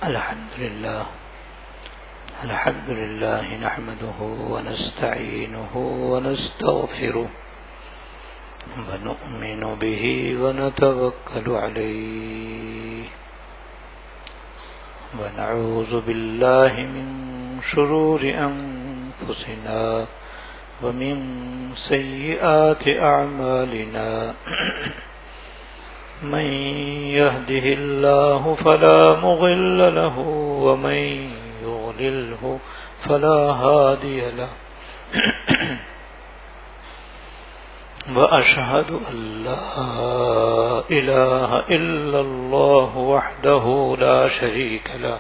الحمد لله نحمده ونستعينه ونستغفره ونؤمن به ونتوكل عليه ونعوذ بالله من شرور أنفسنا ومن سيئات أعمالنا من يهده الله فلا مضل له ومن يضلله فلا هادي له وأشهد أن لا إله إلا الله وحده لا شريك له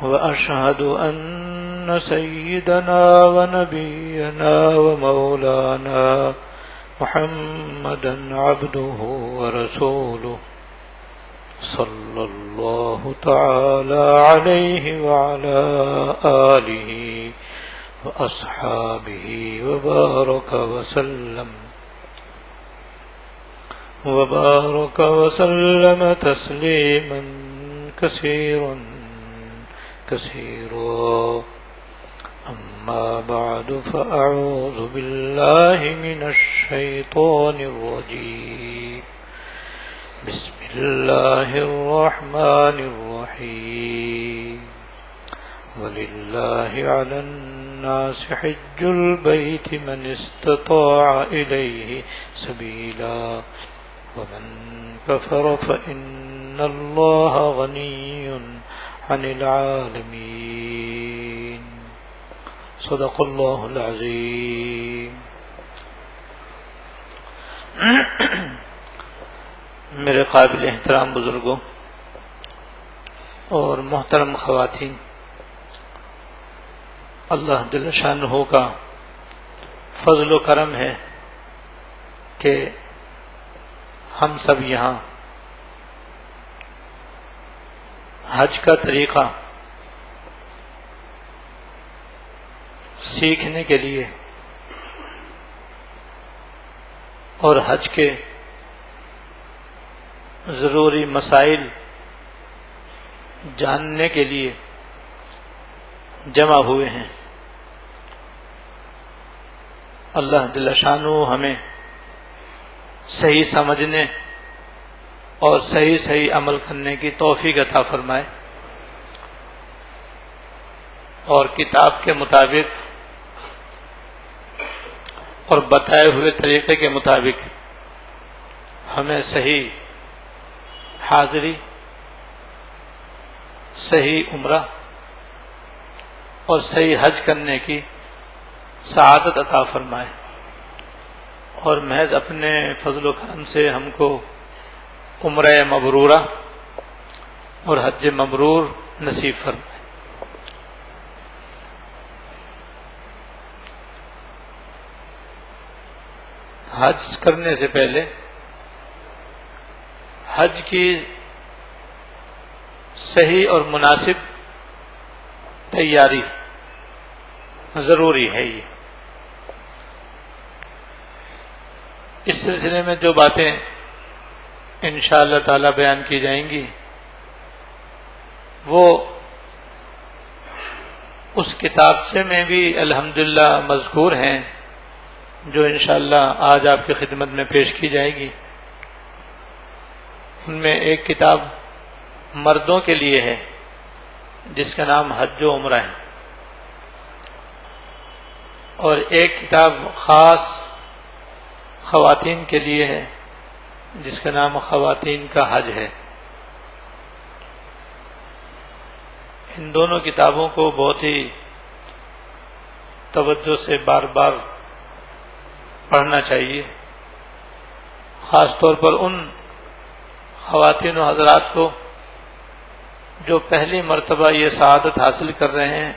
وأشهد أن سيدنا ونبينا ومولانا محمدا عبده ورسوله صلى الله تعالى عليه وعلى آله وأصحابه وبارك وسلم تسليما كثيرا أما بعد فأعوذ بالله من الشيطان الرجيم بسم الله الرحمن الرحيم ولله على الناس حج البيت من استطاع إليه سبيلا ومن كفر فإن الله غني عن العالمين صدق الله العظيم. میرے قابل احترام بزرگوں اور محترم خواتین، اللہ جل شانہ کا فضل و کرم ہے کہ ہم سب یہاں حج کا طریقہ سیکھنے کے لیے اور حج کے ضروری مسائل جاننے کے لیے جمع ہوئے ہیں. اللہ جل شانہ ہمیں صحیح سمجھنے اور صحیح عمل کرنے کی توفیق عطا فرمائے اور کتاب کے مطابق اور بتائے ہوئے طریقے کے مطابق ہمیں صحیح حاضری، صحیح عمرہ اور صحیح حج کرنے کی سعادت عطا فرمائے اور محض اپنے فضل و کرم سے ہم کو عمرہ مبرورہ اور حج مبرور نصیب فرمائے. حج کرنے سے پہلے حج کی صحیح اور مناسب تیاری ضروری ہے. یہ اس سلسلے میں جو باتیں انشاءاللہ تعالی بیان کی جائیں گی وہ اس کتابچے میں بھی الحمدللہ مذکور ہیں جو انشاءاللہ آج آپ کی خدمت میں پیش کی جائے گی. ان میں ایک کتاب مردوں کے لیے ہے جس کا نام حج و عمرہ ہے، اور ایک کتاب خاص خواتین کے لیے ہے جس کا نام خواتین کا حج ہے. ان دونوں کتابوں کو بہت ہی توجہ سے بار بار پڑھنا چاہیے، خاص طور پر ان خواتین و حضرات کو جو پہلی مرتبہ یہ سعادت حاصل کر رہے ہیں،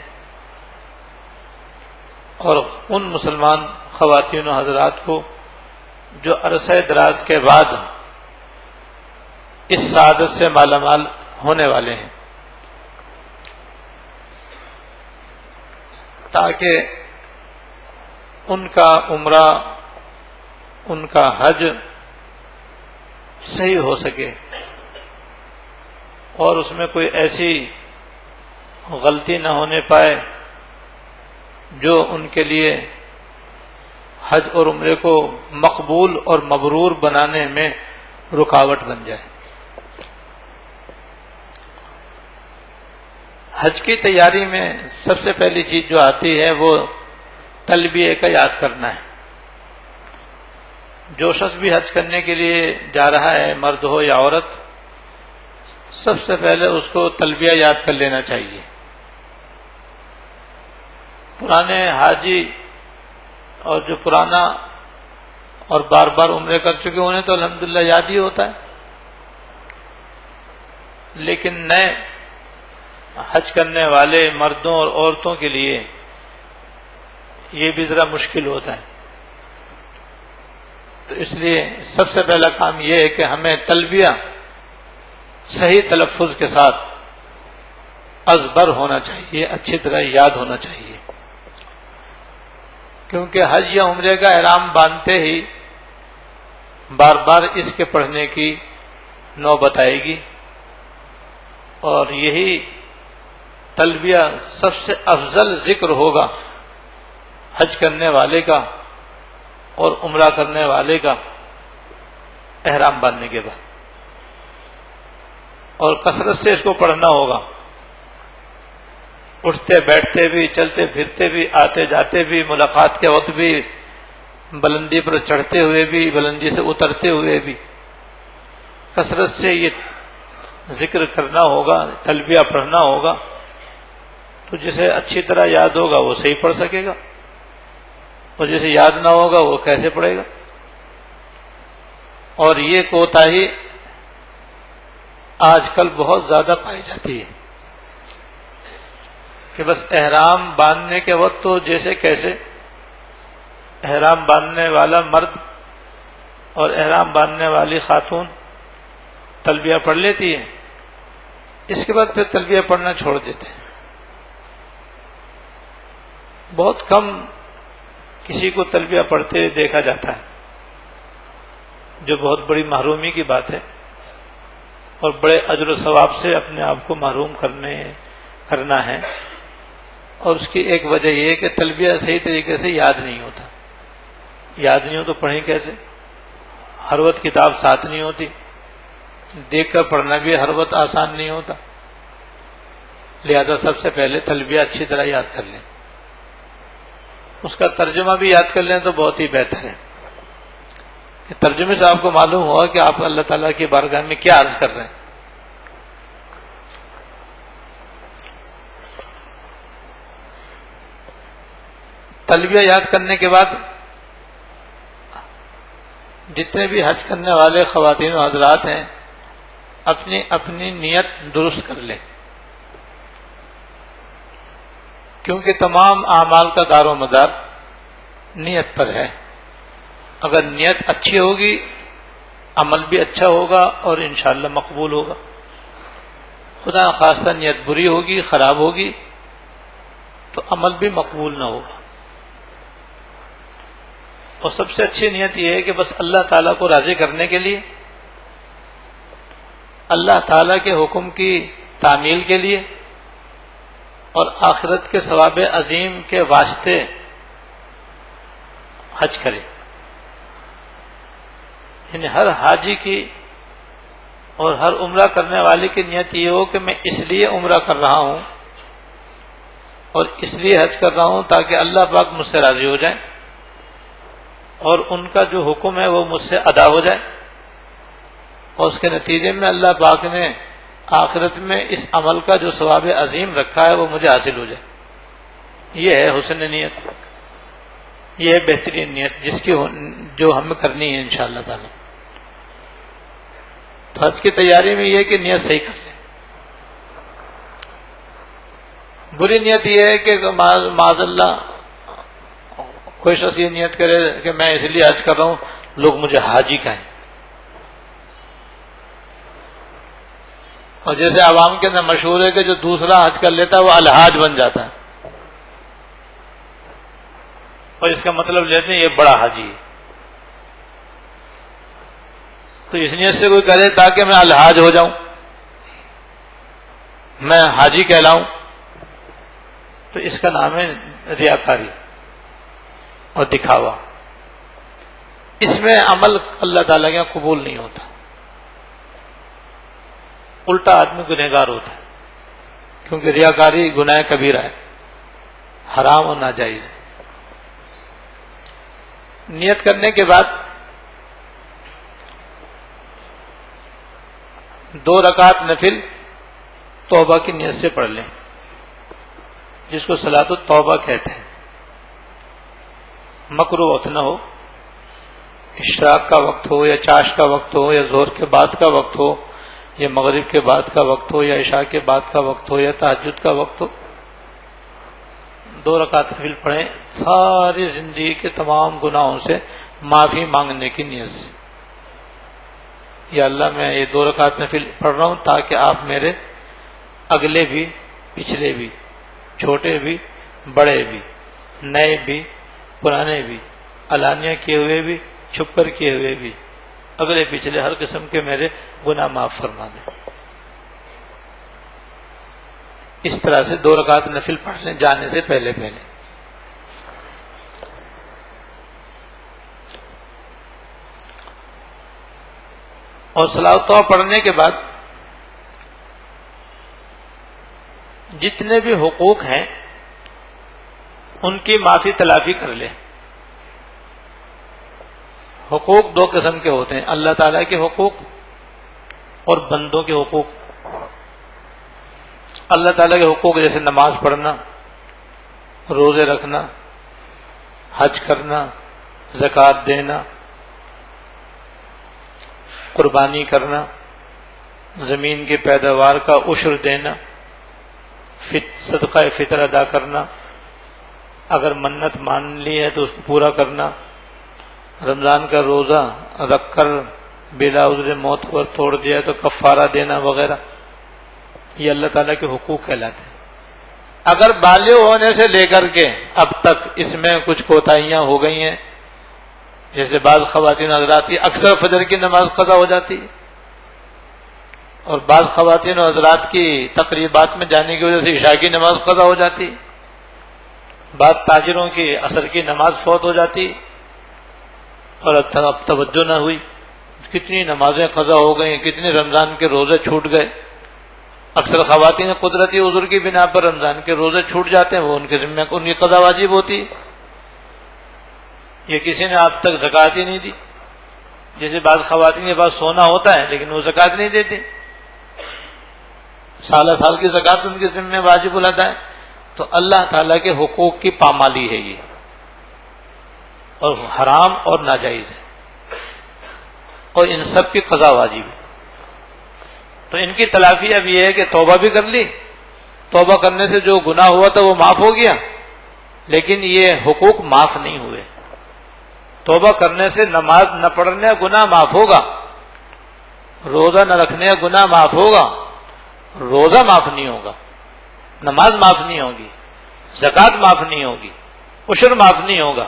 اور ان مسلمان خواتین و حضرات کو جو عرصہ دراز کے بعد اس سعادت سے مالا مال ہونے والے ہیں، تاکہ ان کا عمرہ، ان کا حج صحیح ہو سکے اور اس میں کوئی ایسی غلطی نہ ہونے پائے جو ان کے لیے حج اور عمرے کو مقبول اور مبرور بنانے میں رکاوٹ بن جائے۔ حج کی تیاری میں سب سے پہلی چیز جو آتی ہے وہ تلبیہ کا یاد کرنا ہے۔ جو شخص بھی حج کرنے کے لیے جا رہا ہے، مرد ہو یا عورت، سب سے پہلے اس کو تلبیہ یاد کر لینا چاہیے۔ پرانے حاجی اور جو پرانا اور بار بار عمرے کر چکے انہیں تو الحمدللہ یاد ہی ہوتا ہے، لیکن نئے حج کرنے والے مردوں اور عورتوں کے لیے یہ بھی ذرا مشکل ہوتا ہے۔ تو اس لیے سب سے پہلا کام یہ ہے کہ ہمیں تلبیہ صحیح تلفظ کے ساتھ ازبر ہونا چاہیے، اچھی طرح یاد ہونا چاہیے، کیونکہ حج یا عمرے کا احرام باندھتے ہی بار بار اس کے پڑھنے کی نوبت آئے گی، اور یہی تلبیہ سب سے افضل ذکر ہوگا حج کرنے والے کا اور عمرہ کرنے والے کا احرام باندھنے کے بعد، اور کثرت سے اس کو پڑھنا ہوگا، اٹھتے بیٹھتے بھی، چلتے پھرتے بھی، آتے جاتے بھی، ملاقات کے وقت بھی، بلندی پر چڑھتے ہوئے بھی، بلندی سے اترتے ہوئے بھی کثرت سے یہ ذکر کرنا ہوگا، تلبیہ پڑھنا ہوگا۔ تو جسے اچھی طرح یاد ہوگا وہ صحیح پڑھ سکے گا، اور جسے یاد نہ ہوگا وہ کیسے پڑھے گا۔ اور یہ کوتاہی آج کل بہت زیادہ پائی جاتی ہے کہ بس احرام باندھنے کے وقت تو جیسے کیسے احرام باندھنے والا مرد اور احرام باندھنے والی خاتون تلبیہ پڑھ لیتی ہے، اس کے بعد پھر تلبیہ پڑھنا چھوڑ دیتے ہیں۔ بہت کم کسی کو تلبیہ پڑھتے دیکھا جاتا ہے، جو بہت بڑی محرومی کی بات ہے، اور بڑے اجر و ثواب سے اپنے آپ کو محروم کرنا ہے۔ اور اس کی ایک وجہ یہ ہے کہ تلبیہ صحیح طریقے سے یاد نہیں ہوتا، یاد نہیں ہو تو پڑھیں کیسے؟ ہر وقت کتاب ساتھ نہیں ہوتی، دیکھ کر پڑھنا بھی ہر وقت آسان نہیں ہوتا، لہذا سب سے پہلے تلبیہ اچھی طرح یاد کر لیں، اس کا ترجمہ بھی یاد کر لیں تو بہت ہی بہتر ہے کہ ترجمے سے آپ کو معلوم ہوا کہ آپ اللہ تعالیٰ کی بارگاہ میں کیا عرض کر رہے ہیں۔ تلبیہ یاد کرنے کے بعد جتنے بھی حج کرنے والے خواتین و حضرات ہیں اپنی اپنی نیت درست کر لیں، کیونکہ تمام اعمال کا دار و مدار نیت پر ہے۔ اگر نیت اچھی ہوگی عمل بھی اچھا ہوگا اور انشاءاللہ مقبول ہوگا، خدا نخواستہ نیت بری ہوگی، خراب ہوگی تو عمل بھی مقبول نہ ہوگا۔ اور سب سے اچھی نیت یہ ہے کہ بس اللہ تعالیٰ کو راضی کرنے کے لیے، اللہ تعالیٰ کے حکم کی تعمیل کے لیے اور آخرت کے ثواب عظیم کے واسطے حج کرے۔ یعنی ہر حاجی کی اور ہر عمرہ کرنے والے کی نیت یہ ہو کہ میں اس لیے عمرہ کر رہا ہوں اور اس لیے حج کر رہا ہوں تاکہ اللہ پاک مجھ سے راضی ہو جائے اور ان کا جو حکم ہے وہ مجھ سے ادا ہو جائے، اور اس کے نتیجے میں اللہ پاک نے آخرت میں اس عمل کا جو ثواب عظیم رکھا ہے وہ مجھے حاصل ہو جائے۔ یہ ہے حسن نیت، یہ ہے بہترین نیت جو ہمیں کرنی ہے انشاءاللہ تعالی۔ تو حج کی تیاری میں یہ ہے کہ نیت صحیح کر لیں۔ بری نیت یہ ہے کہ معاذ اللہ کوئی شخص یہ نیت کرے کہ میں اس لیے حج کر رہا ہوں لوگ مجھے حاجی کہیں، اور جیسے عوام کے اندر مشہور ہے کہ جو دوسرا حج کر لیتا ہے وہ الحاج بن جاتا ہے، اور اس کا مطلب لیتے ہیں یہ بڑا حاجی ہے۔ تو اس نیت سے کوئی کرے تاکہ میں الحاج ہو جاؤں میں حاجی کہلاؤں تو اس کا نام ہے ریاکاری اور دکھاوا. اس میں عمل اللہ تعالیٰ کے یہاں قبول نہیں ہوتا، الٹا آدمی گنہگار ہوتا ہے، کیونکہ ریاکاری گناہ کبیرہ ہے، حرام اور ناجائز ہے. نیت کرنے کے بعد 2 رکعت نفل توبہ کی نیت سے پڑھ لیں، جس کو صلاۃ التوبہ کہتے ہیں. مکروہ وقت نہ ہو، اشراق کا وقت ہو یا چاش کا وقت ہو یا ظہر کے بعد کا وقت ہو یا مغرب کے بعد کا وقت ہو یا عشاء کے بعد کا وقت ہو یا تہجد کا وقت ہو، 2 رکعت نفل پڑھیں ساری زندگی کے تمام گناہوں سے معافی مانگنے کی نیت سے. یا اللہ میں یہ 2 رکعت نفل پڑھ رہا ہوں تاکہ آپ میرے اگلے بھی پچھلے بھی، چھوٹے بھی بڑے بھی، نئے بھی پرانے بھی، علانیہ کیے ہوئے بھی چھپ کر کیے ہوئے بھی، اگلے پچھلے ہر قسم کے میرے گناہ معاف فرما دیں. اس طرح سے 2 رکعت نفل پڑھ لیں جانے سے پہلے. اور صلاۃ التوبہ پڑھنے کے بعد جتنے بھی حقوق ہیں ان کی معافی تلافی کر لیں. حقوق 2 قسم کے ہوتے ہیں، اللہ تعالیٰ کے حقوق اور بندوں کے حقوق. اللہ تعالیٰ کے حقوق جیسے نماز پڑھنا، روزے رکھنا، حج کرنا، زکوٰۃ دینا، قربانی کرنا، زمین کی پیداوار کا عشر دینا، صدقہ فطر ادا کرنا، اگر منت مان لی ہے تو اس کو پورا کرنا، رمضان کا روزہ رکھ کر بلا عذر موت پر توڑ دیا تو کفارہ دینا وغیرہ، یہ اللہ تعالیٰ کے حقوق کہلاتے ہیں. اگر بالغ ہونے سے لے کر کے اب تک اس میں کچھ کوتاہیاں ہو گئی ہیں، جیسے بعض خواتین حضرات کی اکثر فجر کی نماز قضا ہو جاتی ہے، اور بعض خواتین و حضرات کی تقریبات میں جانے کی وجہ سے عشاء کی نماز قضا ہو جاتی ہے، بعض تاجروں کی عصر کی نماز فوت ہو جاتی اور اب توجہ نہ ہوئی، کتنی نمازیں قضا ہو گئیں، کتنے رمضان کے روزے چھوٹ گئے. اکثر خواتین قدرتی عذر کی بنا پر رمضان کے روزے چھوٹ جاتے ہیں، وہ ان کے ذمہ ان کی قضا واجب ہوتی ہے. یہ کسی نے اب تک زکوٰۃ ہی نہیں دی. جیسے بعض خواتین کے پاس سونا ہوتا ہے لیکن وہ زکوٰۃ نہیں دیتی، سالہ سال کی زکوٰۃ ان کے ذمہ واجب الادا ہے. تو اللہ تعالیٰ کے حقوق کی پامالی ہے یہ، اور حرام اور ناجائز ہے، اور ان سب کی قضا واجب ہے. تو ان کی تلافی اب یہ ہے کہ توبہ بھی کر لی، توبہ کرنے سے جو گناہ ہوا تھا وہ معاف ہو گیا، لیکن یہ حقوق معاف نہیں ہوئے. توبہ کرنے سے نماز نہ پڑھنے گناہ معاف ہوگا، روزہ نہ رکھنے گناہ معاف ہوگا، روزہ معاف نہیں ہوگا، نماز معاف نہیں ہوگی، زکوٰۃ معاف نہیں ہوگی، عشر معاف نہیں ہوگا،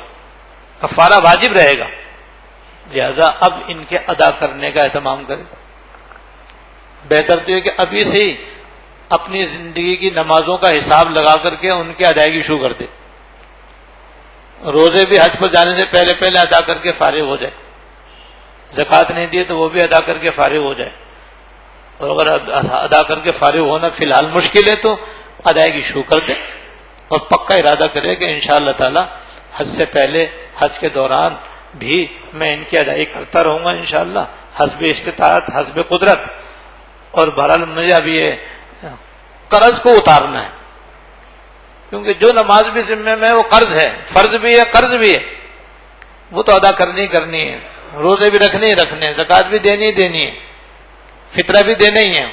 کفارہ واجب رہے گا. لہذا اب ان کے ادا کرنے کا اہتمام کریں. بہتر تو یہ کہ ابھی سے ہی اپنی زندگی کی نمازوں کا حساب لگا کر کے ان کی ادائیگی شروع کر دے. روزے بھی حج پر جانے سے پہلے پہلے ادا کر کے فارغ ہو جائے، زکوٰۃ نہیں دیے تو وہ بھی ادا کر کے فارغ ہو جائے، اور اگر ادا کر کے فارغ ہونا فی الحال مشکل ہے تو ادائیگی شروع کر دے، اور پکا ارادہ کرے کہ انشاءاللہ تعالی حج سے پہلے حج کے دوران بھی میں ان کی ادائیگی کرتا رہوں گا انشاءاللہ حسب استطاعت حسب قدرت. اور بہرحال مجھے اب یہ قرض کو اتارنا ہے، کیونکہ جو نماز بھی ذمے میں ہے وہ قرض ہے، فرض بھی ہے قرض بھی ہے، وہ تو ادا کرنی ہے. روزے بھی رکھنے ہی رکھنے، زکوٰۃ بھی دینی ہے، فطرہ بھی دینا ہی ہے،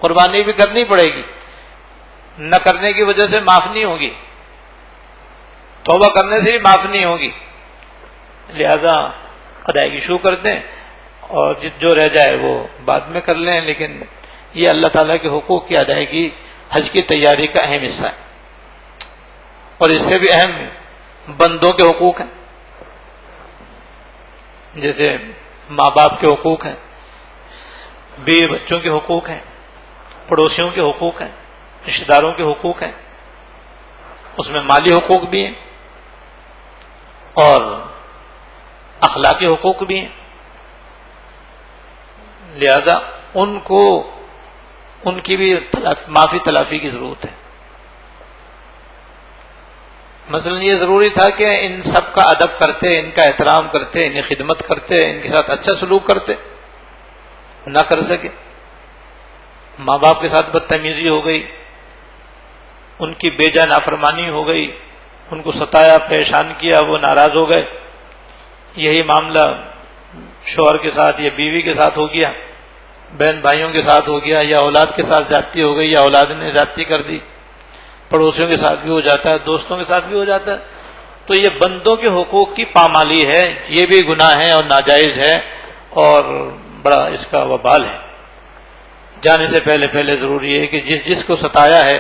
قربانی بھی کرنی پڑے گی، نہ کرنے کی وجہ سے معاف نہیں ہوگی، توبہ کرنے سے بھی معاف نہیں ہوگی. لہذا ادائیگی شروع کر دیں، اور جو رہ جائے وہ بعد میں کر لیں، لیکن یہ اللہ تعالیٰ کے حقوق کی ادائیگی حج کی تیاری کا اہم حصہ ہے. اور اس سے بھی اہم بندوں کے حقوق ہیں، جیسے ماں باپ کے حقوق ہیں، بیوی بچوں کے حقوق ہیں، پڑوسیوں کے حقوق ہیں، رشتہ داروں کے حقوق ہیں، اس میں مالی حقوق بھی ہیں اور اخلاقی حقوق بھی ہیں، لہذا ان کی بھی معافی تلافی کی ضرورت ہے۔ مثلا یہ ضروری تھا کہ ان سب کا ادب کرتے، ان کا احترام کرتے، انہیں خدمت کرتے، ان کے ساتھ اچھا سلوک کرتے، نہ کر سکے، ماں باپ کے ساتھ بدتمیزی ہو گئی، ان کی بے جا نافرمانی ہو گئی، ان کو ستایا، پریشان کیا، وہ ناراض ہو گئے، یہی معاملہ شوہر کے ساتھ یا بیوی کے ساتھ ہو گیا، بہن بھائیوں کے ساتھ ہو گیا، یا اولاد کے ساتھ زیادتی ہو گئی، یا اولاد نے زیادتی کر دی، پڑوسیوں کے ساتھ بھی ہو جاتا ہے، دوستوں کے ساتھ بھی ہو جاتا ہے، تو یہ بندوں کے حقوق کی پامالی ہے، یہ بھی گناہ ہے اور ناجائز ہے اور بڑا اس کا وبال ہے۔ جانے سے پہلے ضروری ہے کہ جس کو ستایا ہے،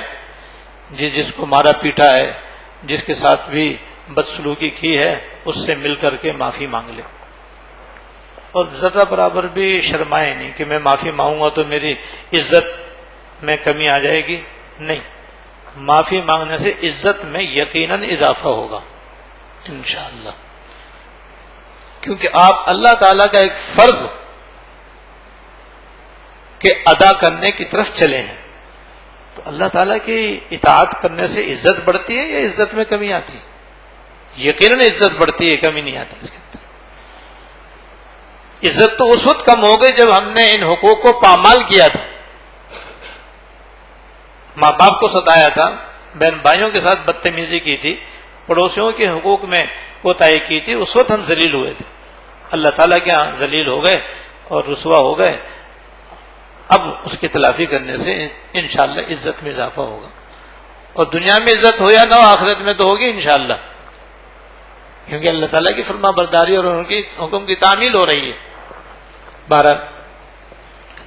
جس کو مارا پیٹا ہے، جس کے ساتھ بھی بدسلوکی کی ہے، اس سے مل کر کے معافی مانگ لے، اور ذرہ برابر بھی شرمائے نہیں کہ میں معافی مانگوں گا تو میری عزت میں کمی آ جائے گی، نہیں، معافی مانگنے سے عزت میں یقیناً اضافہ ہوگا انشاءاللہ، کیونکہ آپ اللہ تعالیٰ کا ایک فرض کے ادا کرنے کی طرف چلے ہیں، تو اللہ تعالیٰ کی اطاعت کرنے سے عزت بڑھتی ہے یا عزت میں کمی آتی ہے؟ یقیناً عزت بڑھتی ہے، کمی نہیں آتی اس کے اندر۔ عزت تو اس وقت کم ہو گئی جب ہم نے ان حقوق کو پامال کیا تھا، ماں باپ کو ستایا تھا، بہن بھائیوں کے ساتھ بدتمیزی کی تھی، پڑوسیوں کے حقوق میں کوتاہی کی تھی، اس وقت ہم ذلیل ہوئے تھے، اللہ تعالیٰ کے ہاں ذلیل ہو گئے اور رسوا ہو گئے۔ اب اس کی تلافی کرنے سے انشاءاللہ عزت میں اضافہ ہوگا، اور دنیا میں عزت ہو یا نہ ہو، آخرت میں تو ہوگی انشاءاللہ، کیونکہ اللہ تعالیٰ کی فرما برداری اور ان کی حکم کی تعمیل ہو رہی ہے۔ بہرحال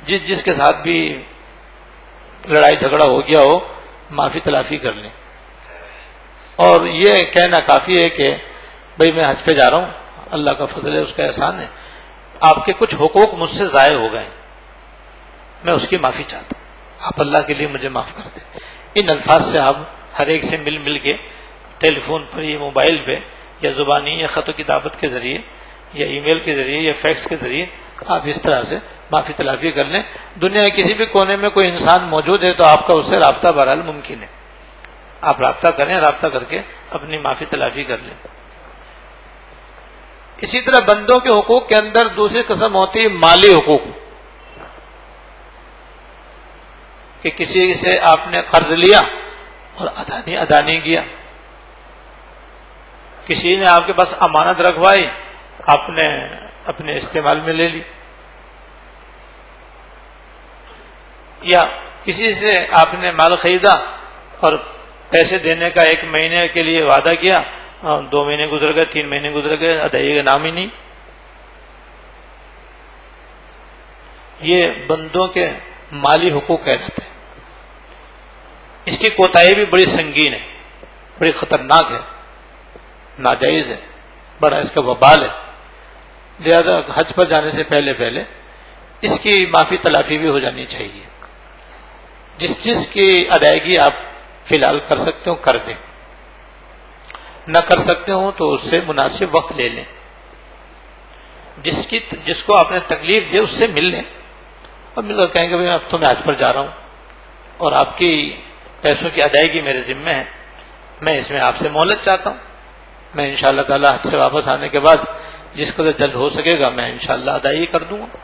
جس کے ساتھ بھی لڑائی جھگڑا ہو گیا ہو، معافی تلافی کر لیں، اور یہ کہنا کافی ہے کہ بھئی میں حج پہ جا رہا ہوں، اللہ کا فضل ہے، اس کا احسان ہے، آپ کے کچھ حقوق مجھ سے ضائع ہو گئے، میں اس کی معافی چاہتا ہوں، آپ اللہ کے لیے مجھے معاف کر دیں۔ ان الفاظ سے آپ ہر ایک سے مل کے ٹیلی فون پر یا موبائل پہ یا زبانی یا خط و کتابت کے ذریعے یا ای میل کے ذریعے یا فیکس کے ذریعے آپ اس طرح سے معافی تلافی کر لیں۔ دنیا کے کسی بھی کونے میں کوئی انسان موجود ہے تو آپ کا اس سے رابطہ بہرحال ممکن ہے، آپ رابطہ کریں، رابطہ کر کے اپنی معافی تلافی کر لیں۔ اسی طرح بندوں کے حقوق کے اندر دوسری قسم ہوتی ہے مالی حقوق، کہ کسی سے آپ نے قرض لیا اور ادا نہیں کیا، کسی نے آپ کے پاس امانت رکھوائی، آپ نے اپنے استعمال میں لے لی، یا کسی سے آپ نے مال خریدا اور پیسے دینے کا 1 مہینے کے لیے وعدہ کیا، 2 مہینے گزر گئے، 3 مہینے گزر گئے، ادائیگی کا نام ہی نہیں۔ یہ بندوں کے مالی حقوق کہلاتے ہیں۔ اس کی کوتاہی بھی بڑی سنگین ہے، بڑی خطرناک ہے، ناجائز ہے، بڑا اس کا وبال ہے، لہذا حج پر جانے سے پہلے اس کی معافی تلافی بھی ہو جانی چاہیے۔ جس کی ادائیگی آپ فی الحال کر سکتے ہو کر دیں، نہ کر سکتے ہو تو اس سے مناسب وقت لے لیں، جس کو آپ نے تکلیف دی اس سے مل لیں، اور مل کر کہیں کہ اب تو میں حج پر جا رہا ہوں اور آپ کی پیسوں کی ادائیگی میرے ذمہ ہے، میں اس میں آپ سے مہلت چاہتا ہوں، میں انشاءاللہ تعالی حج سے واپس آنے کے بعد جس قدر جلد ہو سکے گا میں انشاءاللہ ادائیگی کر دوں گا۔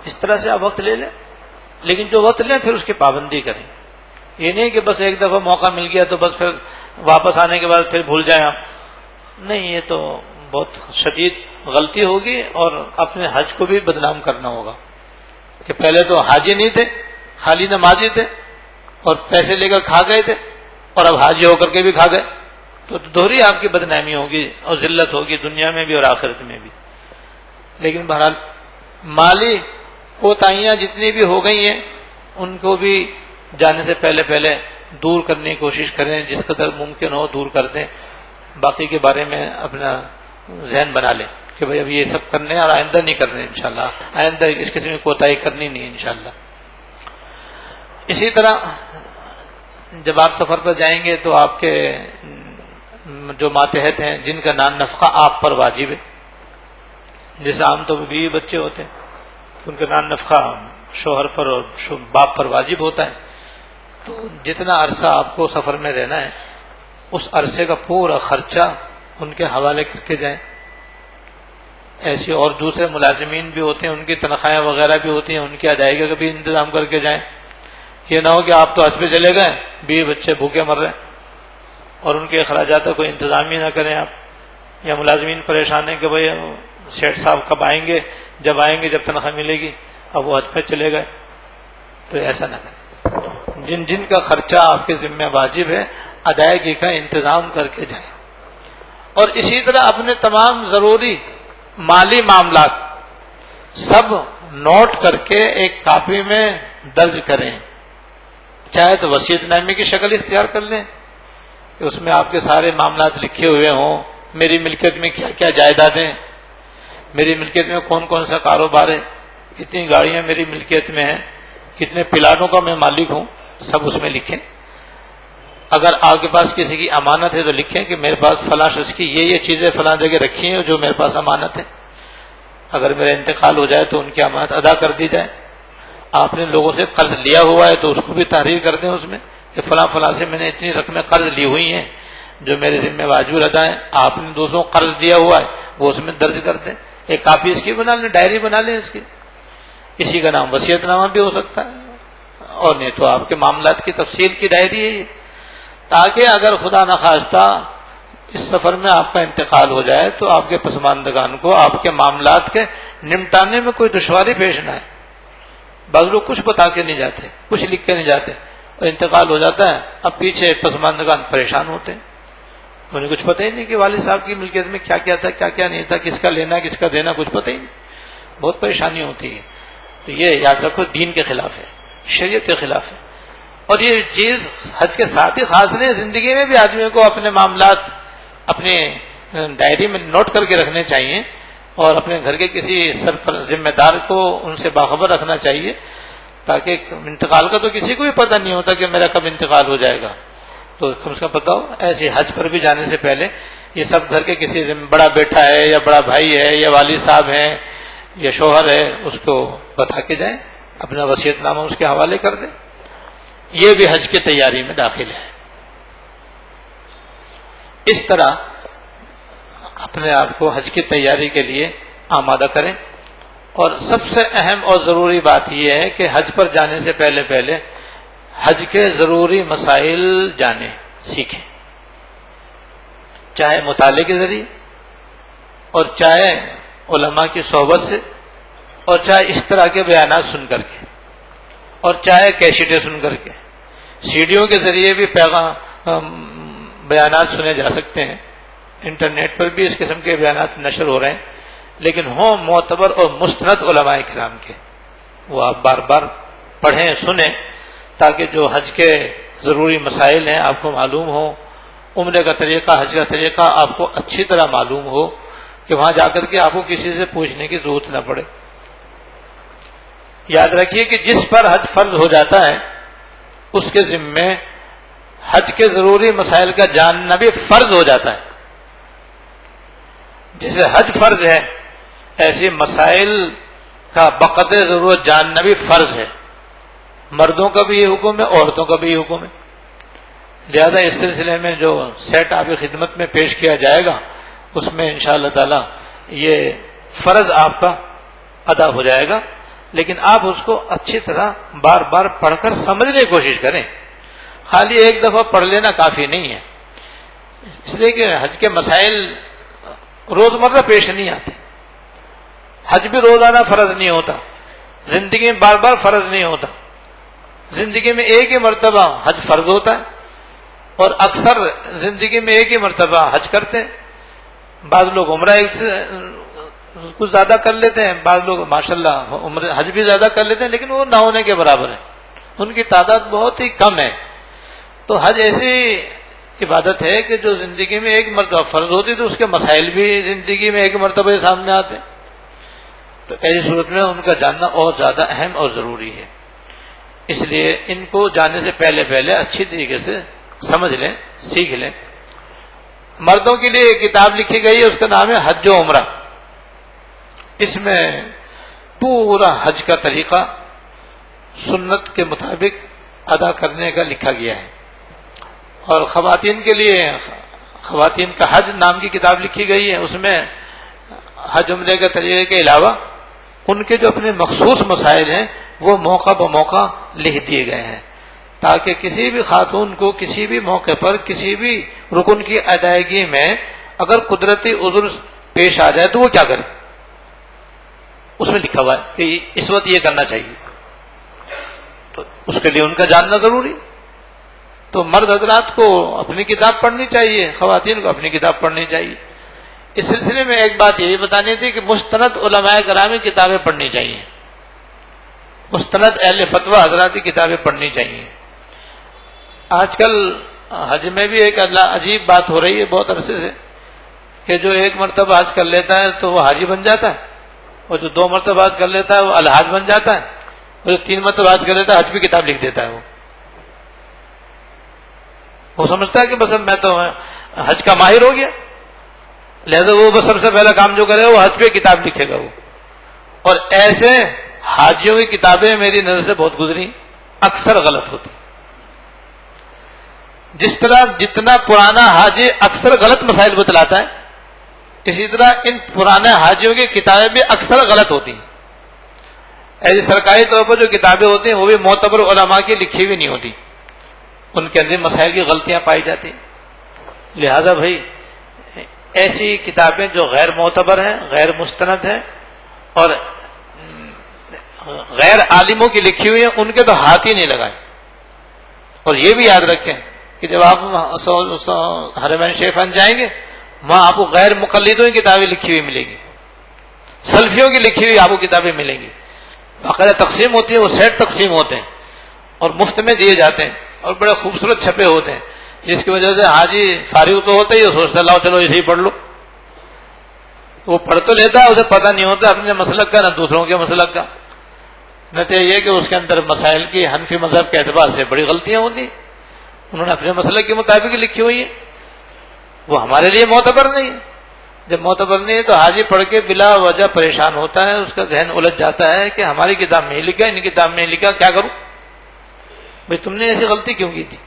اس طرح سے آپ وقت لے لیں، لیکن جو وقت لیں پھر اس کی پابندی کریں، یہ نہیں کہ بس ایک دفعہ موقع مل گیا تو بس پھر واپس آنے کے بعد پھر بھول جائیں آپ، نہیں، یہ تو بہت شدید غلطی ہوگی اور اپنے حج کو بھی بدنام کرنا ہوگا کہ پہلے تو حاجی نہیں تھے، خالی نمازی تھے اور پیسے لے کر کھا گئے تھے، اور اب حاجی ہو کر کے بھی کھا گئے، تو دوہری آپ کی بدنامی ہوگی اور ذلت ہوگی دنیا میں بھی اور آخرت میں بھی۔ لیکن بہرحال مالی کوتاہیاں جتنی بھی ہو گئی ہیں ان کو بھی جانے سے پہلے دور کرنے کی کوشش کریں، جس قدر ممکن ہو دور کر دیں، باقی کے بارے میں اپنا ذہن بنا لیں کہ بھئی اب یہ سب کرنے ہیں اور آئندہ نہیں کرنے، انشاءاللہ آئندہ اس قسم کی کوتاہی کرنی نہیں انشاءاللہ۔ اسی طرح جب آپ سفر پر جائیں گے تو آپ کے جو ماتحت ہیں جن کا نان نفقہ آپ پر واجب ہے، جیسے عام طور پر بیوی بچے ہوتے ہیں تو ان کا نان نفقہ شوہر پر اور باپ پر واجب ہوتا ہے، تو جتنا عرصہ آپ کو سفر میں رہنا ہے اس عرصے کا پورا خرچہ ان کے حوالے کر کے جائیں۔ ایسے اور دوسرے ملازمین بھی ہوتے ہیں، ان کی تنخواہیں وغیرہ بھی ہوتی ہیں، ان کی ادائیگی کا بھی انتظام کر کے جائیں۔ یہ نہ ہو کہ آپ تو حج پہ چلے گئے، بیوی بچے بھوکے مر رہے ہیں اور ان کے اخراجات کا کوئی انتظام ہی نہ کریں آپ، یا ملازمین پریشان ہیں کہ بھئی سیٹھ صاحب کب آئیں گے، جب آئیں گے جب تنخواہ ملے گی، اب وہ حج پہ چلے گئے، تو ایسا نہ کریں۔ جن جن کا خرچہ آپ کے ذمہ واجب ہے ادائیگی کا انتظام کر کے جائیں، اور اسی طرح اپنے تمام ضروری مالی معاملات سب نوٹ کر کے ایک کاپی میں درج کریں، چاہے تو وصیت نامے کی شکل اختیار کر لیں کہ اس میں آپ کے سارے معاملات لکھے ہوئے ہوں، میری ملکیت میں کیا کیا جائیدادیں، میری ملکیت میں کون کون سا کاروبار ہے، کتنی گاڑیاں میری ملکیت میں ہیں، کتنے پلاٹوں کا میں مالک ہوں، سب اس میں لکھیں۔ اگر آپ کے پاس کسی کی امانت ہے تو لکھیں کہ میرے پاس فلاں شخص کی یہ چیزیں فلاں جگہ رکھی ہیں جو میرے پاس امانت ہے، اگر میرا انتقال ہو جائے تو ان کی امانت ادا کر دی جائے۔ آپ نے لوگوں سے قرض لیا ہوا ہے تو اس کو بھی تحریر کر دیں اس میں کہ فلاں فلاں سے میں نے اتنی رقمیں قرض لی ہوئی ہیں جو میرے ذمہ واجب ادا ہیں، آپ نے دوسروں کو قرض دیا ہوا ہے وہ اس میں درج کر دیں، ایک کاپی اس کی بنا لیں، ڈائری بنا لیں اس کی، اسی کا نام وصیت نامہ بھی ہو سکتا ہے، اور نہیں تو آپ کے معاملات کی تفصیل کی ڈائری ہے یہ، تاکہ اگر خدا نخواستہ اس سفر میں آپ کا انتقال ہو جائے تو آپ کے پسماندگان کو آپ کے معاملات کے نمٹانے میں کوئی دشواری پیش نہ آئے۔ بعض لوگ کچھ بتا کے نہیں جاتے، کچھ لکھ کے نہیں جاتے، اور انتقال ہو جاتا ہے، اب پیچھے پسماندگان پریشان ہوتے ہیں، انہیں کچھ پتہ ہی نہیں کہ والد صاحب کی ملکیت میں کیا کیا تھا، کیا کیا نہیں تھا، کس کا لینا کس کا دینا، کچھ پتہ ہی نہیں، بہت پریشانی ہوتی ہے۔ تو یہ یاد رکھو دین کے خلاف ہے، شریعت کے خلاف ہے، اور یہ چیز حج کے ساتھ ہی خاص نہیں، زندگی میں بھی آدمیوں کو اپنے معاملات اپنے ڈائری میں نوٹ کر کے رکھنے چاہیے، اور اپنے گھر کے کسی ذمہ دار کو ان سے باخبر رکھنا چاہیے، تاکہ انتقال کا تو کسی کو بھی پتہ نہیں ہوتا کہ میرا کب انتقال ہو جائے گا، تو کم سے کم پتہ ہو۔ ایسے حج پر بھی جانے سے پہلے یہ سب گھر کے کسی بڑا بیٹا ہے یا بڑا بھائی ہے یا والد صاحب ہیں یا شوہر ہے، اس کو بتا کے جائیں، اپنا وصیت نامہ اس کے حوالے کر دیں۔ یہ بھی حج کی تیاری میں داخل ہے۔ اس طرح اپنے آپ کو حج کی تیاری کے لیے آمادہ کریں، اور سب سے اہم اور ضروری بات یہ ہے کہ حج پر جانے سے پہلے حج کے ضروری مسائل جانیں، سیکھیں، چاہے مطالعے کے ذریعے، اور چاہے علماء کی صحبت سے، اور چاہے اس طرح کے بیانات سن کر کے، اور چاہے کیسٹیں سن کر کے، سیڈیوں کے ذریعے بھی بیانات سنے جا سکتے ہیں، انٹرنیٹ پر بھی اس قسم کے بیانات نشر ہو رہے ہیں، لیکن ہوں معتبر اور مستند علماء کرام کے، وہ آپ بار بار پڑھیں سنیں، تاکہ جو حج کے ضروری مسائل ہیں آپ کو معلوم ہوں، عمرے کا طریقہ حج کا طریقہ آپ کو اچھی طرح معلوم ہو، کہ وہاں جا کر کے آپ کو کسی سے پوچھنے کی ضرورت نہ پڑے۔ یاد رکھیے کہ جس پر حج فرض ہو جاتا ہے اس کے ذمے حج کے ضروری مسائل کا جاننا بھی فرض ہو جاتا ہے۔ جیسے حج فرض ہے ایسے مسائل کا بقدر ضرورت جاننا بھی فرض ہے، مردوں کا بھی یہ حکم ہے، عورتوں کا بھی یہ حکم ہے۔ لہذا اس سلسلے میں جو سیٹ آپ کی خدمت میں پیش کیا جائے گا اس میں انشاءاللہ تعالی یہ فرض آپ کا ادا ہو جائے گا، لیکن آپ اس کو اچھی طرح بار بار پڑھ کر سمجھنے کی کوشش کریں، خالی ایک دفعہ پڑھ لینا کافی نہیں ہے، اس لیے کہ حج کے مسائل روزمرہ پیش نہیں آتے، حج بھی روزانہ فرض نہیں ہوتا، زندگی میں بار بار فرض نہیں ہوتا، زندگی میں ایک ہی مرتبہ حج فرض ہوتا ہے، اور اکثر زندگی میں ایک ہی مرتبہ حج کرتے ہیں۔ بعض لوگ عمرہ کچھ زیادہ کر لیتے ہیں، بعض لوگ ماشاءاللہ عمرہ حج بھی زیادہ کر لیتے ہیں، لیکن وہ نہ ہونے کے برابر ہے، ان کی تعداد بہت ہی کم ہے۔ تو حج ایسی عبادت ہے کہ جو زندگی میں ایک مرتبہ فرض ہوتی تو اس کے مسائل بھی زندگی میں ایک مرتبہ سامنے آتے ہیں، تو ایسی صورت میں ان کا جاننا اور زیادہ اہم اور ضروری ہے۔ اس لیے ان کو جانے سے پہلے اچھی طریقے سے سمجھ لیں، سیکھ لیں۔ مردوں کے لیے ایک کتاب لکھی گئی ہے، اس کا نام ہے حج و عمرہ۔ اس میں پورا حج کا طریقہ سنت کے مطابق ادا کرنے کا لکھا گیا ہے، اور خواتین کے لیے خواتین کا حج نام کی کتاب لکھی گئی ہے۔ اس میں حج عمرے کے طریقے کے علاوہ ان کے جو اپنے مخصوص مسائل ہیں وہ موقع بموقع لکھ دیے گئے ہیں، تاکہ کسی بھی خاتون کو کسی بھی موقع پر کسی بھی رکن کی ادائیگی میں اگر قدرتی عذر پیش آ جائے تو وہ کیا کرے۔ اس میں لکھا ہوا ہے کہ اس وقت یہ کرنا چاہیے، تو اس کے لیے ان کا جاننا ضروری۔ تو مرد حضرات کو اپنی کتاب پڑھنی چاہیے، خواتین کو اپنی کتاب پڑھنی چاہیے۔ اس سلسلے میں ایک بات یہ بھی بتانی تھی کہ مستند علماء کرام کی کتابیں پڑھنی چاہیے، مستند اہل فتویٰ حضرات کی کتابیں پڑھنی چاہیے۔ آج کل حج میں بھی ایک عجیب بات ہو رہی ہے بہت عرصے سے، کہ جو ایک مرتبہ حج کر لیتا ہے تو وہ حاجی بن جاتا ہے، اور جو 2 مرتبہ حج کر لیتا ہے وہ الحاج بن جاتا ہے، اور جو 3 مرتبہ حج کر لیتا ہے حج کی کتاب لکھ دیتا ہے۔ وہ سمجھتا ہے کہ بس اب میں تو حج کا ماہر ہو گیا، لہذا وہ بس سب سے پہلا کام جو کرے وہ حج پہ کتاب لکھے گا وہ۔ اور ایسے حاجیوں کی کتابیں میری نظر سے بہت گزری، اکثر غلط ہوتی۔ جس طرح جتنا پرانا حاجی اکثر غلط مسائل بتلاتا ہے، اسی طرح ان پرانے حاجیوں کی کتابیں بھی اکثر غلط ہوتی ہیں۔ ایسی سرکاری طور پر جو کتابیں ہوتی ہیں وہ بھی معتبر علماء کی لکھی ہوئی نہیں ہوتی، ان کے اندر مسائل کی غلطیاں پائی جاتی ہیں۔ لہذا بھائی ایسی کتابیں جو غیر معتبر ہیں، غیر مستند ہیں اور غیر عالموں کی لکھی ہوئی ہیں، ان کے تو ہاتھ ہی نہیں لگائے۔ اور یہ بھی یاد رکھیں کہ جب آپ حرمین شریفین جائیں گے وہاں آپ کو غیر مقلدوں کی کتابیں لکھی ہوئی ملیں گی، سلفیوں کی لکھی ہوئی آپ کو کتابیں ملیں گی، باقاعدہ تقسیم ہوتی ہے، وہ سیٹ تقسیم ہوتے ہیں اور مفت میں دیے جاتے ہیں اور بڑے خوبصورت چھپے ہوتے ہیں، جس کی وجہ سے حاجی فارغ تو ہوتا ہے، یہ سوچتا ہے لاؤ چلو اسے ہی پڑھ لو۔ وہ پڑھ تو لیتا ہے، اسے پتہ نہیں ہوتا اپنے مسلک کا نہ دوسروں کے مسلک کا۔ نتیجہ یہ کہ اس کے اندر مسائل کی حنفی مذہب کے اعتبار سے بڑی غلطیاں ہوتی، انہوں نے اپنے مسلک کے مطابق لکھی ہوئی ہیں، وہ ہمارے لیے معتبر نہیں ہے۔ جب معتبر نہیں ہے تو حاجی پڑھ کے بلا وجہ پریشان ہوتا ہے، اس کا ذہن الجھ جاتا ہے کہ ہماری کتاب میں ہی لکھا، ان کتاب میں ہی لکھا، کیا کروں؟ بھئی تم نے ایسی غلطی کیوں کی تھی؟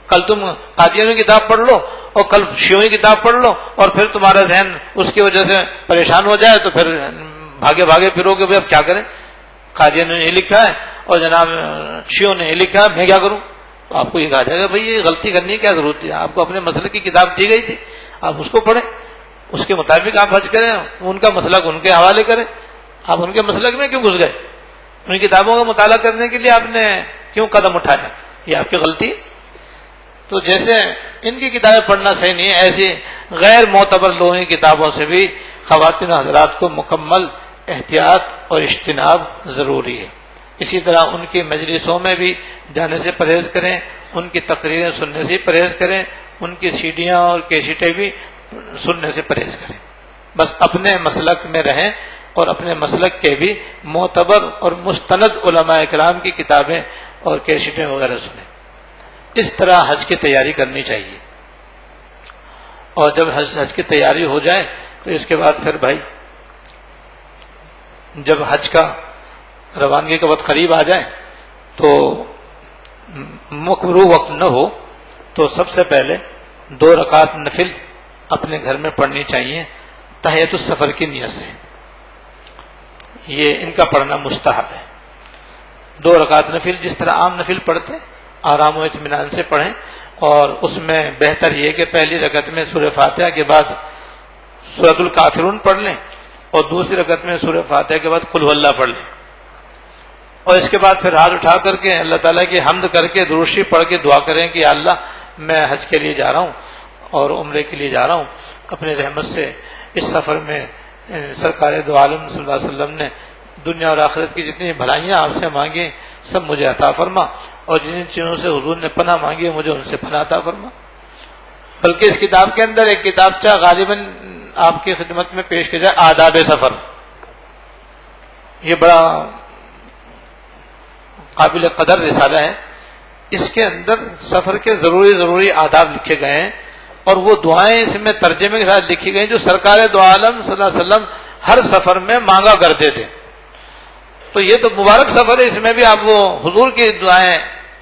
کل تم قادیانیوں کی کتاب پڑھ لو اور کل شیعوں کی کتاب پڑھ لو، اور پھر تمہارا ذہن اس کی وجہ سے پریشان ہو جائے تو پھر بھاگے پھرو کہ اب کیا کریں، قادیانیوں نے یہ لکھا ہے اور جناب شیعوں نے یہ لکھا ہے، میں کیا کروں؟ تو آپ کو یہ کہا جائے گا بھائی یہ غلطی کرنے کی کیا ضرورت تھی، آپ کو اپنے مسلک کی کتاب دی گئی تھی، آپ اس کو پڑھیں، اس کے مطابق آپ حج کریں، ان کا مسلک ان کے حوالے کریں۔ آپ ان کے مسلک میں کیوں گھس گئے؟ ان کتابوں کا مطالعہ کرنے کے لیے آپ نے کیوں قدم اٹھایا؟ یہ آپ کی غلطی۔ تو جیسے ان کی کتابیں پڑھنا صحیح نہیں ہے، ایسی غیر معتبر لوگوں کی کتابوں سے بھی خواتین حضرات کو مکمل احتیاط اور اجتناب ضروری ہے۔ اسی طرح ان کی مجلسوں میں بھی جانے سے پرہیز کریں، ان کی تقریریں سننے سے پرہیز کریں، ان کی سیڈیاں اور کیسٹیں بھی سننے سے پرہیز کریں۔ بس اپنے مسلک میں رہیں اور اپنے مسلک کے بھی معتبر اور مستند علماء کرام کی کتابیں اور کیسٹیں وغیرہ سنیں۔ اس طرح حج کی تیاری کرنی چاہیے، اور جب حج کی تیاری ہو جائے تو اس کے بعد پھر بھائی جب حج کا روانگی کا وقت قریب آ جائے تو مکروہ وقت نہ ہو تو سب سے پہلے 2 رکعت نفل اپنے گھر میں پڑھنی چاہیے تحیۃ السفر کی نیت سے، یہ ان کا پڑھنا مستحب ہے۔ 2 رکعت نفل جس طرح عام نفل پڑھتے ہیں آرام و اطمینان سے پڑھیں، اور اس میں بہتر یہ کہ پہلی رکعت میں سورہ فاتحہ کے بعد سورۃ الکافرون پڑھ لیں، اور دوسری رکعت میں سورہ فاتحہ کے بعد قل ہو اللہ پڑھ لیں، اور اس کے بعد پھر ہاتھ اٹھا کر کے اللہ تعالیٰ کی حمد کر کے درود شریف پڑھ کے دعا کریں کہ یا اللہ میں حج کے لیے جا رہا ہوں اور عمرے کے لیے جا رہا ہوں، اپنے رحمت سے اس سفر میں سرکار دو عالم صلی اللہ علیہ وسلم نے دنیا اور آخرت کی جتنی بھلائیاں آپ سے مانگی سب مجھے عطا فرما، اور جن چیزوں سے حضور نے پناہ مانگی ہے مجھے ان سے پناہ عطا فرما۔ بلکہ اس کتاب کے اندر ایک کتابچہ غالباً آپ کی خدمت میں پیش کیا جائے، آداب سفر، یہ بڑا قابل قدر رسالہ ہے، اس کے اندر سفر کے ضروری آداب لکھے گئے ہیں، اور وہ دعائیں اس میں ترجمے کے ساتھ لکھی گئی جو سرکار دو عالم صلی اللہ علیہ وسلم ہر سفر میں مانگا کرتے تھے۔ تو یہ تو مبارک سفر ہے، اس میں بھی آپ وہ حضور کی دعائیں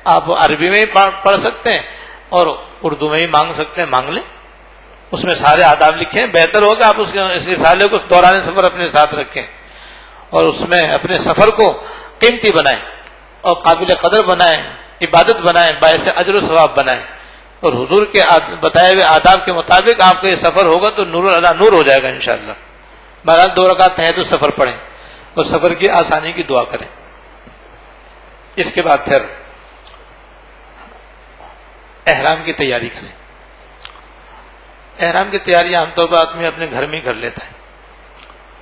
آپ عربی میں ہی پڑھ سکتے ہیں اور اردو میں ہی مانگ سکتے ہیں، مانگ لیں، اس میں سارے آداب لکھے ہیں۔ بہتر ہوگا آپ اس رسالے کو دوران سفر اپنے ساتھ رکھیں اور اس میں اپنے سفر کو قیمتی بنائیں اور قابل قدر بنائیں، عبادت بنائیں، باعث اجر و ثواب بنائیں، اور حضور کے بتائے ہوئے آداب کے مطابق آپ کا یہ سفر ہوگا تو نور علی نور ہو جائے گا انشاءاللہ۔ بہرحال 2 رکعت تہجد سفر پڑھیں اور سفر کی آسانی کی دعا کریں۔ اس کے بعد پھر احرام کی تیاری کریں۔ احرام کی تیاری عام طور پر آدمی اپنے گھر میں ہی کر لیتا ہے۔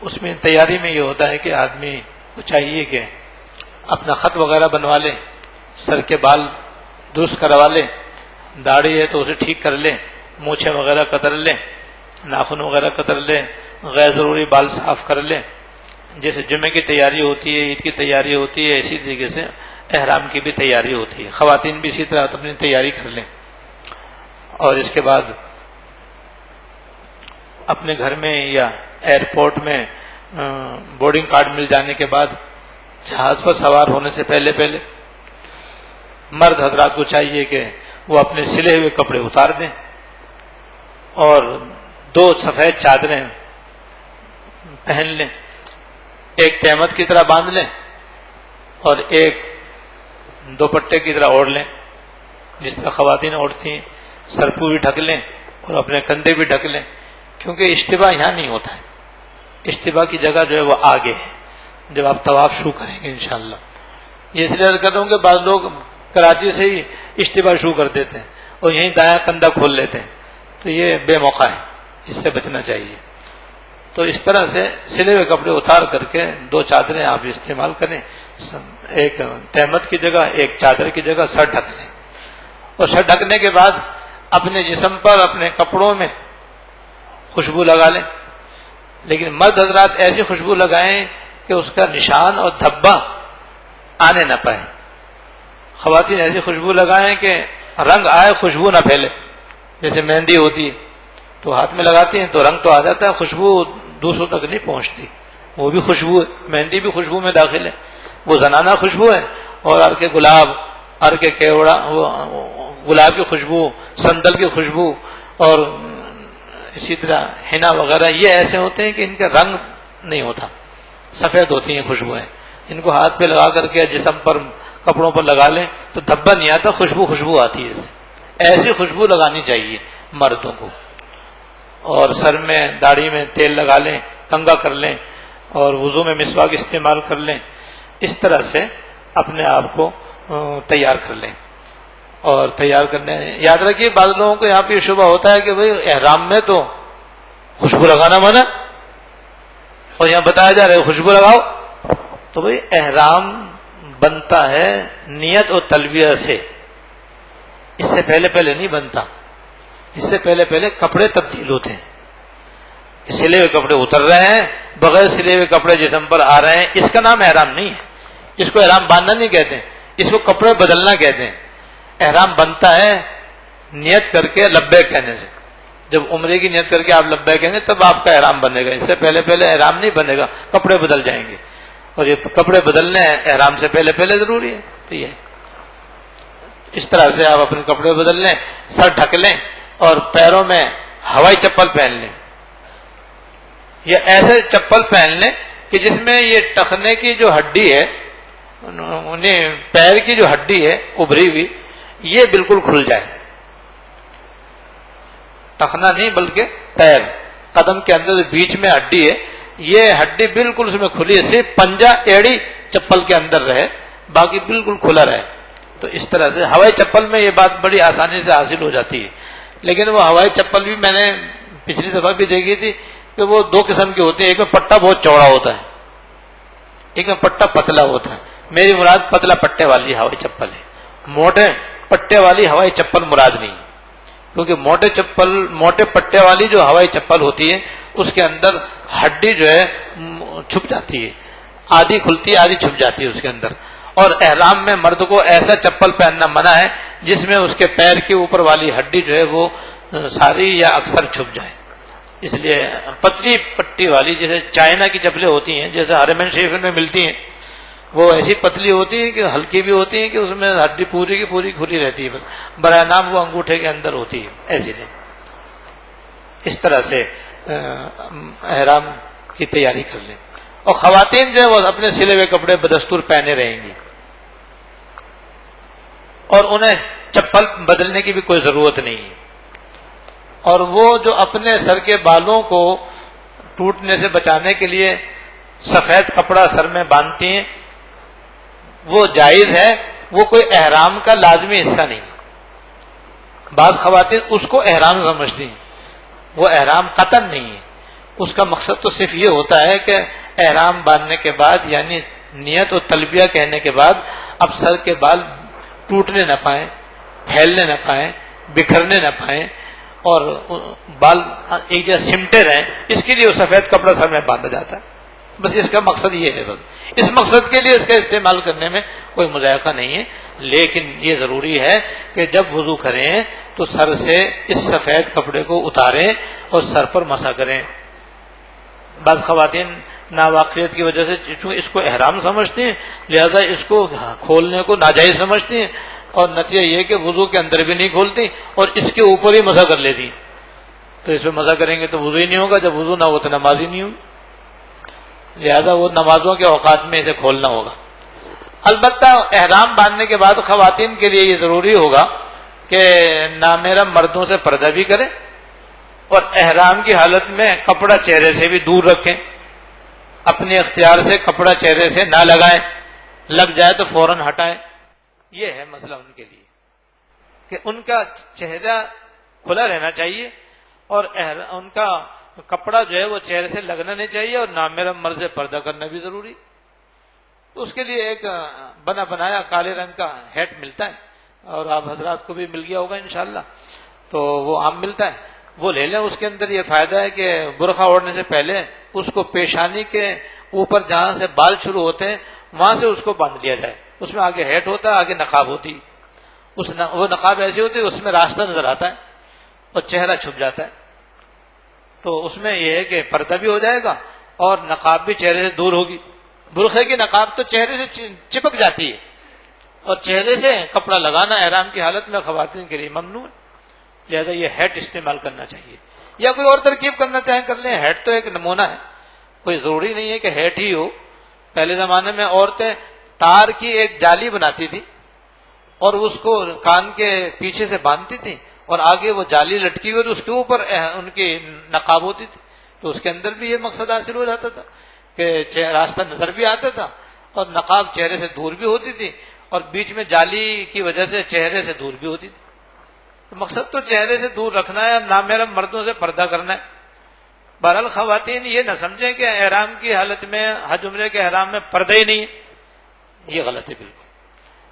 اس میں تیاری میں یہ ہوتا ہے کہ آدمی کو چاہیے کہ اپنا خط وغیرہ بنوا لے، سر کے بال درست کروا لے، داڑھی ہے تو اسے ٹھیک کر لے، مونچھیں وغیرہ کتر لے، ناخن وغیرہ کتر لے، غیر ضروری بال صاف کر لے۔ جیسے جمعے کی تیاری ہوتی ہے، عید کی تیاری ہوتی ہے، اسی طریقے سے احرام کی بھی تیاری ہوتی ہے۔ خواتین بھی اسی طرح اپنی تیاری کر لیں، اور اس کے بعد اپنے گھر میں یا ایئرپورٹ میں بورڈنگ کارڈ مل جانے کے بعد جہاز پر سوار ہونے سے پہلے مرد حضرات کو چاہیے کہ وہ اپنے سلے ہوئے کپڑے اتار دیں اور 2 سفید چادریں پہن لیں، ایک تہمت کی طرح باندھ لیں اور ایک دوپٹے کی طرح اوڑھ لیں، جس طرح خواتین اوڑھتی ہیں، سر کو بھی ڈھک لیں اور اپنے کندھے بھی ڈھک لیں، کیونکہ اشتباہ یہاں نہیں ہوتا ہے، اشتباہ کی جگہ جو ہے وہ آگے ہے جب آپ طواف شروع کریں گے انشاءاللہ۔ یہ اس لیے کر رہا ہوں کہ بعض لوگ کراچی سے ہی اشتباہ شروع کر دیتے ہیں اور یہیں دایاں کندھا کھول لیتے ہیں، تو یہ بے موقع ہے، اس سے بچنا چاہیے۔ تو اس طرح سے سلے ہوئے کپڑے اتار کر کے 2 چادریں آپ استعمال کریں، ایک تہمت کی جگہ، ایک چادر کی جگہ سر ڈھک لیں، اور سر ڈھکنے کے بعد اپنے جسم پر اپنے کپڑوں میں خوشبو لگا لیں، لیکن مرد حضرات ایسی خوشبو لگائیں کہ اس کا نشان اور دھبا آنے نہ پائے، خواتین ایسی خوشبو لگائیں کہ رنگ آئے خوشبو نہ پھیلے، جیسے مہندی ہوتی ہے تو ہاتھ میں لگاتی ہیں تو رنگ تو آ جاتا ہے، خوشبو دوسروں تک نہیں پہنچتی، وہ بھی خوشبو ہے، مہندی بھی خوشبو میں داخل ہے، وہ زنانہ خوشبو ہے، اور ار کے گلاب، ار کے کیوڑا، گلاب کی خوشبو، سندل کی خوشبو، اور اسی طرح حنا وغیرہ، یہ ایسے ہوتے ہیں کہ ان کا رنگ نہیں ہوتا، سفید ہوتی ہیں خوشبوئیں، ان کو ہاتھ پہ لگا کر کے جسم پر کپڑوں پر لگا لیں تو دھبا نہیں آتا، خوشبو آتی ہے، ایسی خوشبو لگانی چاہیے مردوں کو، اور سر میں داڑھی میں تیل لگا لیں، کنگھا کر لیں، اور وضو میں مسواک استعمال کر لیں، اس طرح سے اپنے آپ کو تیار کر لیں۔ اور تیار کرنے یاد رکھیے بعض لوگوں کو یہاں پہ شبہ ہوتا ہے کہ بھئی احرام میں تو خوشبو لگانا منع، اور یہاں بتایا جا رہا ہے خوشبو لگاؤ، تو بھئی احرام بنتا ہے نیت اور تلبیہ سے، اس سے پہلے نہیں بنتا، اس سے پہلے کپڑے تبدیل ہوتے ہیں، سلے ہوئے کپڑے اتر رہے ہیں، بغیر سلے ہوئے کپڑے جسم پر آ رہے ہیں، اس کا نام احرام نہیں ہے، اس کو احرام باندھنا نہیں کہتے ہیں، اس کو کپڑے بدلنا کہتے ہیں۔ احرام بنتا ہے نیت کر کے لبیک کہنے سے، جب عمرے کی نیت کر کے آپ لبیک کہیں گے تب آپ کا احرام بنے گا، اس سے پہلے احرام نہیں بنے گا، کپڑے بدل جائیں گے، اور یہ کپڑے بدلنے ہیں احرام سے پہلے ضروری ہے، تو یہ اس طرح سے آپ اپنے کپڑے بدل لیں، سر ڈھک لیں اور پیروں میں ہوائی چپل پہن لیں، یا ایسے چپل پہن لیں کہ جس میں یہ ٹخنے کی جو ہڈی ہے، پیر کی جو ہڈی ہے ابھری ہوئی، یہ بالکل کھل جائے، ٹخنا نہیں بلکہ پیر، قدم کے اندر بیچ میں ہڈی ہے، یہ ہڈی بالکل اس میں کھلی ہے، صرف پنجہ ایڑی چپل کے اندر رہے، باقی بالکل کھلا رہے۔ تو اس طرح سے ہوائی چپل میں یہ بات بڑی آسانی سے حاصل ہو جاتی ہے، لیکن وہ ہوائی چپل بھی میں نے پچھلی دفعہ بھی دیکھی تھی کہ وہ 2 قسم کی ہوتی ہے، ایک میں پٹا بہت چوڑا ہوتا ہے، ایک میں پٹا پتلا ہوتا ہے، میری مراد پتلا پٹے والی ہوائی چپل ہے، موٹے پٹے والی ہوائی چپل مراد نہیں، کیونکہ موٹے پٹے والی جو ہوائی چپل ہوتی ہے اس کے اندر ہڈی جو ہے چھپ جاتی ہے، آدھی کھلتی ہے آدھی چھپ جاتی ہے اس کے اندر، اور احرام میں مرد کو ایسا چپل پہننا منع ہے جس میں اس کے پیر کے اوپر والی ہڈی جو ہے وہ ساری یا اکثر چھپ جائے. اس لیے پتلی پٹی والی جیسے چائنا کی چپلیں ہوتی ہیں، جیسے حرمین شریف میں ملتی ہیں، وہ ایسی پتلی ہوتی ہیں کہ ہلکی بھی ہوتی ہیں کہ اس میں ہڈی پوری کی پوری کھلی رہتی ہے، بس برائے نام وہ انگوٹھے کے اندر ہوتی ہے، ایسی نہیں. اس طرح سے احرام کی تیاری کر لیں. اور خواتین جو ہے وہ اپنے سلے ہوئے کپڑے بدستور پہنے رہیں گی اور انہیں چپل بدلنے کی بھی کوئی ضرورت نہیں ہے. اور وہ جو اپنے سر کے بالوں کو ٹوٹنے سے بچانے کے لیے سفید کپڑا سر میں باندھتی ہیں وہ جائز ہے، وہ کوئی احرام کا لازمی حصہ نہیں. بعض خواتین اس کو احرام سمجھتی ہیں، وہ احرام قطعاً نہیں ہے. اس کا مقصد تو صرف یہ ہوتا ہے کہ احرام باندھنے کے بعد یعنی نیت اور تلبیہ کہنے کے بعد اب سر کے بال ٹوٹنے نہ پائیں، پھیلنے نہ پائیں، بکھرنے نہ پائیں اور بال ایک جگہ سمٹے رہیں، اس کے لیے وہ سفید کپڑا سر میں باندھا جاتا ہے. بس اس کا مقصد یہ ہے، بس اس مقصد کے لیے اس کا استعمال کرنے میں کوئی مذائقہ نہیں ہے. لیکن یہ ضروری ہے کہ جب وضو کریں تو سر سے اس سفید کپڑے کو اتاریں اور سر پر مسح کریں. بعض خواتین ناواقفیت کی وجہ سے چونکہ اس کو احرام سمجھتی ہیں لہذا اس کو کھولنے کو ناجائز سمجھتی ہیں اور نتیجہ یہ کہ وضو کے اندر بھی نہیں کھولتی اور اس کے اوپر ہی مسح کر لیتی. تو اس پہ مسح کریں گے تو وضو ہی نہیں ہوگا، جب وضو نہ ہو تو نماز ہی نہیں ہوگی. لہذا وہ نمازوں کے اوقات میں اسے کھولنا ہوگا. البتہ احرام باندھنے کے بعد خواتین کے لیے یہ ضروری ہوگا کہ نامحرم مردوں سے پردہ بھی کریں اور احرام کی حالت میں کپڑا چہرے سے بھی دور رکھیں. اپنے اختیار سے کپڑا چہرے سے نہ لگائیں، لگ جائے تو فوراً ہٹائیں. یہ ہے مسئلہ ان کے لیے کہ ان کا چہرہ کھلا رہنا چاہیے اور ان کا کپڑا جو ہے وہ چہرے سے لگنا نہیں چاہیے اور نامحرم مرد سے پردہ کرنا بھی ضروری. تو اس کے لیے ایک بنا بنایا کالے رنگ کا ہیٹ ملتا ہے اور آپ حضرات کو بھی مل گیا ہوگا انشاءاللہ، تو وہ عام ملتا ہے، وہ لے لیں. اس کے اندر یہ فائدہ ہے کہ برقع اوڑھنے سے پہلے اس کو پیشانی کے اوپر جہاں سے بال شروع ہوتے ہیں وہاں سے اس کو باندھ لیا جائے. اس میں آگے ہیٹ ہوتا ہے، آگے نقاب ہوتی، وہ نقاب ایسی ہوتی ہے اس میں راستہ نظر آتا ہے اور چہرہ چھپ جاتا ہے. تو اس میں یہ ہے کہ پردہ بھی ہو جائے گا اور نقاب بھی چہرے سے دور ہوگی. برقعے کی نقاب تو چہرے سے چپک جاتی ہے اور چہرے سے کپڑا لگانا احرام کی حالت میں خواتین کے لیے ممنوع ہے. لہذا یہ ہیٹ استعمال کرنا چاہیے یا کوئی اور ترکیب کرنا چاہیں کر لیں. ہیٹ تو ایک نمونہ ہے، کوئی ضروری نہیں ہے کہ ہیٹ ہی ہو. پہلے زمانے میں عورتیں تار کی ایک جالی بناتی تھی اور اس کو کان کے پیچھے سے باندھتی تھی اور آگے وہ جالی لٹکی ہوئی تو اس کے اوپر ان کی نقاب ہوتی تھی. تو اس کے اندر بھی یہ مقصد حاصل ہو جاتا تھا کہ راستہ نظر بھی آتا تھا اور نقاب چہرے سے دور بھی ہوتی تھی اور بیچ میں جالی کی وجہ سے چہرے سے دور بھی ہوتی تھی. تو مقصد تو چہرے سے دور رکھنا ہے اور نامحرم مردوں سے پردہ کرنا ہے. بہرحال خواتین یہ نہ سمجھیں کہ احرام کی حالت میں حج عمرے کے احرام میں پردہ ہی نہیں ہے، یہ غلط ہے بالکل.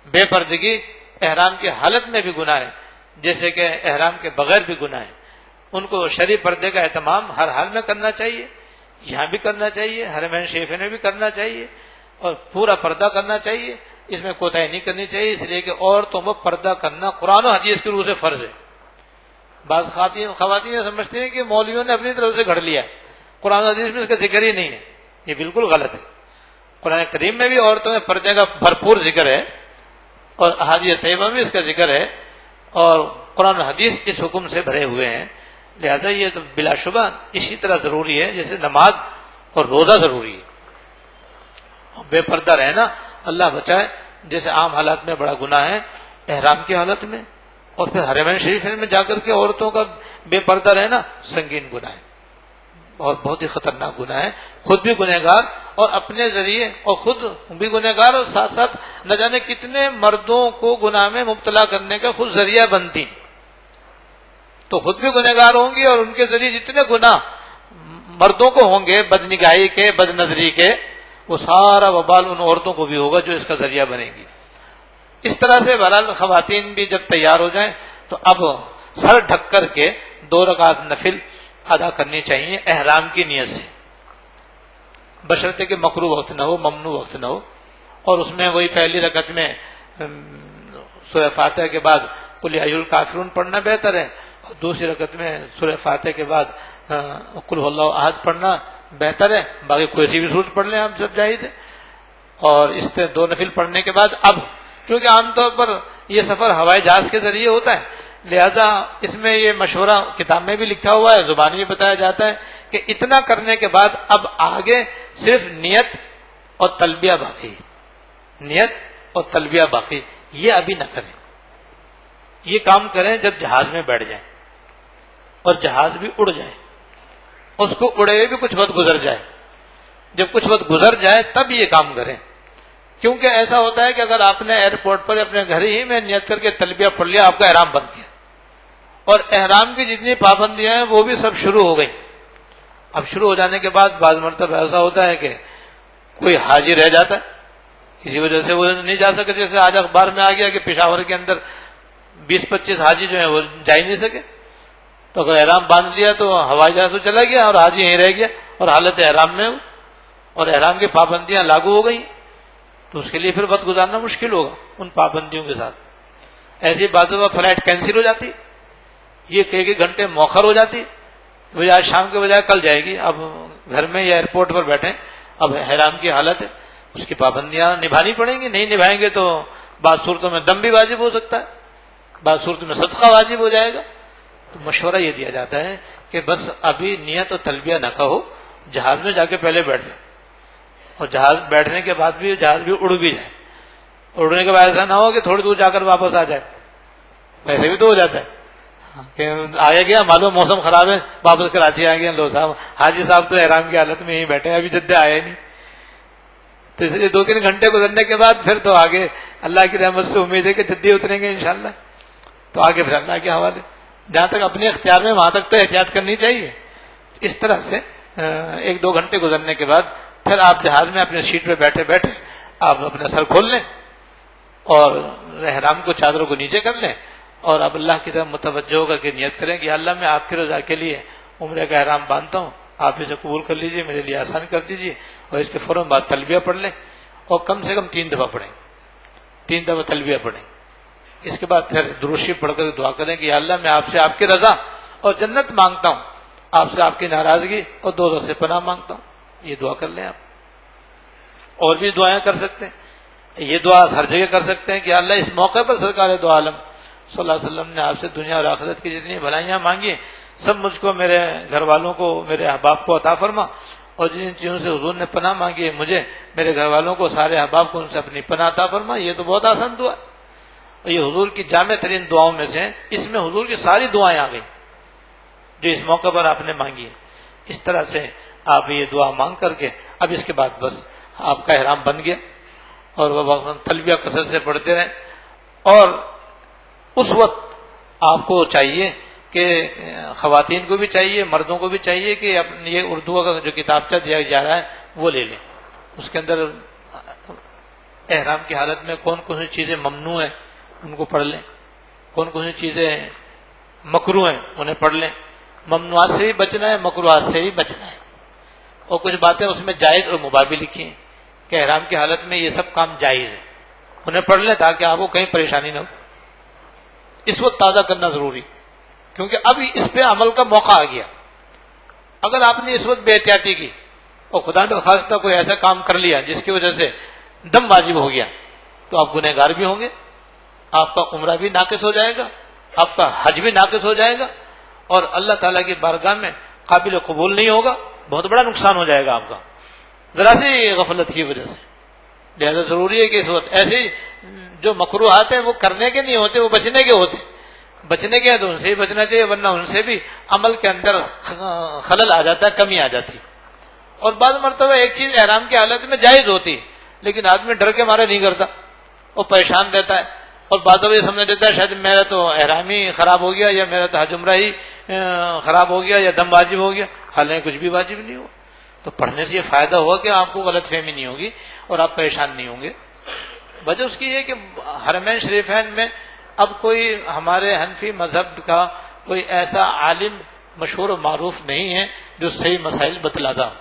بے پردگی احرام کی حالت میں بھی گناہ ہے جیسے کہ احرام کے بغیر بھی گناہ ہے. ان کو شرعی پردے کا اہتمام ہر حال میں کرنا چاہیے، یہاں بھی کرنا چاہیے، حرمین شریف میں بھی کرنا چاہیے اور پورا پردہ کرنا چاہیے. اس میں کوتاہی نہیں کرنی چاہیے، اس لیے کہ عورتوں کو پردہ کرنا قرآن و حدیث کی روح سے فرض ہے. بعض خواتین سمجھتی ہیں کہ مولویوں نے اپنی طرف سے گھڑ لیا ہے، قرآن و حدیث میں اس کا ذکر ہی نہیں ہے. یہ بالکل غلط ہے. قرآن کریم میں بھی عورتوں میں پردے کا بھرپور ذکر ہے اور احادیث طیبہ میں اس کا ذکر ہے اور قرآن و حدیث اس حکم سے بھرے ہوئے ہیں. لہذا یہ تو بلا شبہ اسی طرح ضروری ہے جیسے نماز اور روزہ ضروری ہے. بے پردہ رہنا اللہ بچائے جیسے عام حالات میں بڑا گناہ ہے، احرام کی حالت میں اور پھر حرمین شریف میں جا کر کے عورتوں کا بے پردہ رہنا سنگین گناہ ہے اور بہت ہی خطرناک گناہ ہے. خود بھی گنہگار اور اپنے ذریعے اور خود بھی گنہگار اور ساتھ ساتھ نہ جانے کتنے مردوں کو گناہ میں مبتلا کرنے کا خود ذریعہ بنتی ہیں. تو خود بھی گنہگار ہوں گی اور ان کے ذریعے جتنے گناہ مردوں کو ہوں گے بد نگاہی کے، بد نظری کے، وہ سارا وبال ان عورتوں کو بھی ہوگا جو اس کا ذریعہ بنے گی. اس طرح سے بہرحال خواتین بھی جب تیار ہو جائیں تو اب سر ڈھک کر کے 2 رکعت نفل ادا کرنی چاہیے احرام کی نیت سے، بشرطے کہ مکروہ وقت نہ ہو، ممنوع وقت نہ ہو. اور اس میں وہی پہلی رکعت میں سورہ فاتحہ کے بعد قل یا ایھا الکافرون پڑھنا بہتر ہے، اور دوسری رکعت میں سورہ فاتحہ کے بعد قل ھو اللہ احد پڑھنا بہتر ہے، باقی کوئی سی بھی سورت پڑھ لیں آپ، سب جائز ہے۔ اور اس سے 2 نفل پڑھنے کے بعد اب چونکہ عام طور پر یہ سفر ہوائی جہاز کے ذریعے ہوتا ہے، لہذا اس میں یہ مشورہ کتاب میں بھی لکھا ہوا ہے، زبان میں بتایا جاتا ہے کہ اتنا کرنے کے بعد اب آگے صرف نیت اور تلبیہ باقی ہے، نیت اور تلبیہ باقی، یہ ابھی نہ کریں، یہ کام کریں جب جہاز میں بیٹھ جائیں اور جہاز بھی اڑ جائے، اس کو اڑے ہوئے بھی کچھ وقت گزر جائے، جب کچھ وقت گزر جائے تب یہ کام کریں، کیونکہ ایسا ہوتا ہے کہ اگر آپ نے ایئرپورٹ پر اپنے گھر ہی میں نیت کر کے تلبیہ پڑھ لیا، آپ کا احرام بن گیا، اور احرام کی جتنی پابندیاں ہیں وہ بھی سب شروع ہو گئی۔ اب شروع ہو جانے کے بعد بعض مرتبہ ایسا ہوتا ہے کہ کوئی حاجی رہ جاتا ہے، کسی وجہ سے وہ نہیں جا سکے، جیسے آج اخبار میں آ گیا کہ پشاور کے اندر 20-25 حاجی جو ہیں وہ جا ہی نہیں سکے، تو اگر احرام باندھ لیا تو ہوائی جہاز تو چلا گیا اور حاجی یہیں رہ گیا اور حالت احرام میں ہو، اور احرام کی پابندیاں لاگو ہو گئی، تو اس کے لیے پھر وقت گزارنا مشکل ہوگا ان پابندیوں کے ساتھ۔ ایسی باتوں پر فلائٹ کینسل ہو جاتی، یہ کئی گھنٹے مؤخر ہو جاتی، بجائے شام کے بجائے کل جائے گی، اب گھر میں یا ایئرپورٹ پر بیٹھیں، اب احرام کی حالت ہے، اس کی پابندیاں نبھانی پڑیں گی، نہیں نبھائیں گے تو بعض صورتوں میں دم بھی واجب ہو سکتا ہے، بعض صورتوں میں صدقہ واجب ہو جائے گا۔ تو مشورہ یہ دیا جاتا ہے کہ بس ابھی نیت اور تلبیہ نہ کہو، جہاز میں جا کے پہلے بیٹھ جائے، اور جہاز بیٹھنے کے بعد بھی جہاز بھی اڑ بھی جائے، اڑنے کے بعد ایسا نہ ہو کہ تھوڑی دور جا کر واپس آ جائے، ایسے بھی تو ہو جاتا ہے کہ آگے گیا معلوم موسم خراب ہے، واپس کراچی آ گیا، لو صاحب حاجی صاحب تو احرام کی حالت میں یہیں بیٹھے ہیں، ابھی جدہ آئے نہیں، تو اس لیے 2-3 گھنٹے گزرنے کے بعد پھر تو آگے اللہ کی رحمت سے امید ہے کہ جدی اتریں گے انشاءاللہ، تو آگے پھر اللہ کے حوالے، جہاں تک اپنے اختیار میں وہاں تک تو احتیاط کرنی چاہیے۔ اس طرح سے 1-2 گھنٹے گزرنے کے بعد پھر آپ جہاز میں اپنے سیٹ پہ بیٹھے بیٹھے آپ اپنا سر کھول لیں اور احرام کو چادروں کو نیچے کر لیں، اور اب اللہ کی طرف متوجہ ہو کر کے نیت کریں کہ اللہ میں آپ کی رضا کے لیے عمرے کا احرام باندھتا ہوں، آپ اسے قبول کر لیجئے، میرے لیے آسان کر دیجئے، اور اس کے فوراً بعد تلبیہ پڑھ لیں، اور کم سے کم 3 دفعہ پڑھیں، 3 دفعہ تلبیہ پڑھیں، اس کے بعد پھر درود شریف پڑھ کر دعا کریں کہ یا اللہ میں آپ سے آپ کی رضا اور جنت مانگتا ہوں، آپ سے آپ کی ناراضگی اور دوزخ سے پناہ مانگتا ہوں، یہ دعا کر لیں آپ۔ اور بھی دعائیں کر سکتے ہیں، یہ دعا ہر جگہ کر سکتے ہیں کہ اللہ اس موقع پر سرکار دو عالم صلی اللہ علیہ وسلم نے آپ سے دنیا اور آخرت کی جتنی بھلائیاں مانگی سب مجھ کو، میرے گھر والوں کو، میرے احباب کو عطا فرما، اور جن چیزوں سے حضور نے پناہ مانگی ہے مجھے، میرے گھر والوں کو، سارے احباب کو ان سے اپنی پناہ عطا فرما۔ یہ تو بہت آسان دعا ہے، اور یہ حضور کی جامع ترین دعاؤں میں سے ہیں، اس میں حضور کی ساری دعائیں آ گئی جو اس موقع پر آپ نے مانگی ہے۔ اس طرح سے آپ یہ دعا مانگ کر کے اب اس کے بعد بس آپ کا احرام بن گیا، اور وہ تلبیہ کثرت سے پڑھتے رہیں، اور اس وقت آپ کو چاہیے کہ خواتین کو بھی چاہیے، مردوں کو بھی چاہیے کہ یہ اردو کا جو کتابچہ دیا جا رہا ہے وہ لے لیں، اس کے اندر احرام کی حالت میں کون کون سی چیزیں ممنوع ہیں ان کو پڑھ لیں، کون کون سی چیزیں مکروہ ہیں انہیں پڑھ لیں، ممنوعات سے بھی بچنا ہے، مکروہات سے بھی بچنا ہے، اور کچھ باتیں اس میں جائز اور مباح بھی لکھی ہیں کہ احرام کی حالت میں یہ سب کام جائز ہے، انہیں پڑھ لیں تاکہ آپ کو کہیں پریشانی نہ ہو۔ اس وقت تازہ کرنا ضروری، کیونکہ اب اس پہ عمل کا موقع آ گیا۔ اگر آپ نے اس وقت بے احتیاطی کی اور خدا نخواستہ کوئی ایسا کام کر لیا جس کی وجہ سے دم واجب ہو گیا تو آپ گنہگار بھی ہوں گے، آپ کا عمرہ بھی ناقص ہو جائے گا، آپ کا حج بھی ناقص ہو جائے گا، اور اللہ تعالیٰ کی بارگاہ میں قابل قبول نہیں ہوگا، بہت بڑا نقصان ہو جائے گا آپ کا ذرا سی غفلت کی وجہ سے۔ لہذا ضروری ہے کہ اس وقت ایسے جو مکروہات ہیں وہ کرنے کے نہیں ہوتے، وہ بچنے کے ہوتے، بچنے کے ہیں تو ان سے ہی بچنا چاہیے، ورنہ ان سے بھی عمل کے اندر خلل آ جاتا ہے، کمی آ جاتی ہے۔ اور بعض مرتبہ ایک چیز احرام کی حالت میں جائز ہوتی ہے لیکن آدمی ڈر کے مارے نہیں کرتا، وہ پریشان رہتا ہے، اور بعض دفعہ یہ سمجھ لیتا ہے شاید میرا تو احرام ہی خراب ہو گیا، یا میرا تو حج عمرہ ہی خراب ہو گیا، یا دم واجب ہو گیا، حالانکہ کچھ بھی واجب نہیں ہوا۔ تو پڑھنے سے یہ فائدہ ہوا کہ آپ کو غلط فہمی نہیں ہوگی اور آپ پریشان نہیں ہوں گے۔ وجہ اس کی ہے کہ حرمین شریفین میں اب کوئی ہمارے حنفی مذہب کا کوئی ایسا عالم مشہور و معروف نہیں ہے جو صحیح مسائل بتلاتا ہو،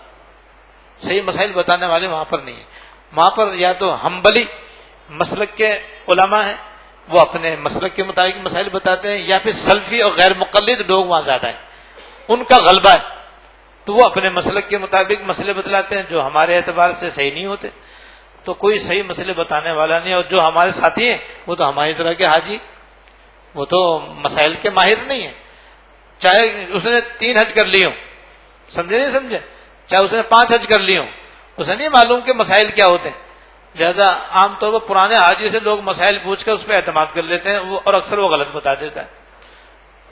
صحیح مسائل بتانے والے وہاں پر نہیں ہیں۔ وہاں پر یا تو حنبلی مسلک کے علماء ہیں، وہ اپنے مسلک کے مطابق مسائل بتاتے ہیں، یا پھر سلفی اور غیر مقلد لوگ وہاں زیادہ ہیں، ان کا غلبہ ہے، تو وہ اپنے مسلک کے مطابق مسئلے بتلاتے ہیں جو ہمارے اعتبار سے صحیح نہیں ہوتے. تو کوئی صحیح مسئلے بتانے والا نہیں. اور جو ہمارے ساتھی ہیں وہ تو ہماری طرح کے حاجی، وہ تو مسائل کے ماہر نہیں ہیں، چاہے اس نے 3 حج کر لی ہوں، سمجھے نہیں سمجھے، چاہے اس نے 5 حج کر لی ہوں، اسے نہیں معلوم کہ مسائل کیا ہوتے ہیں. لہذا عام طور پر پرانے حاجی سے لوگ مسائل پوچھ کر اس پہ اعتماد کر لیتے ہیں، اور اکثر وہ غلط بتا دیتا ہے،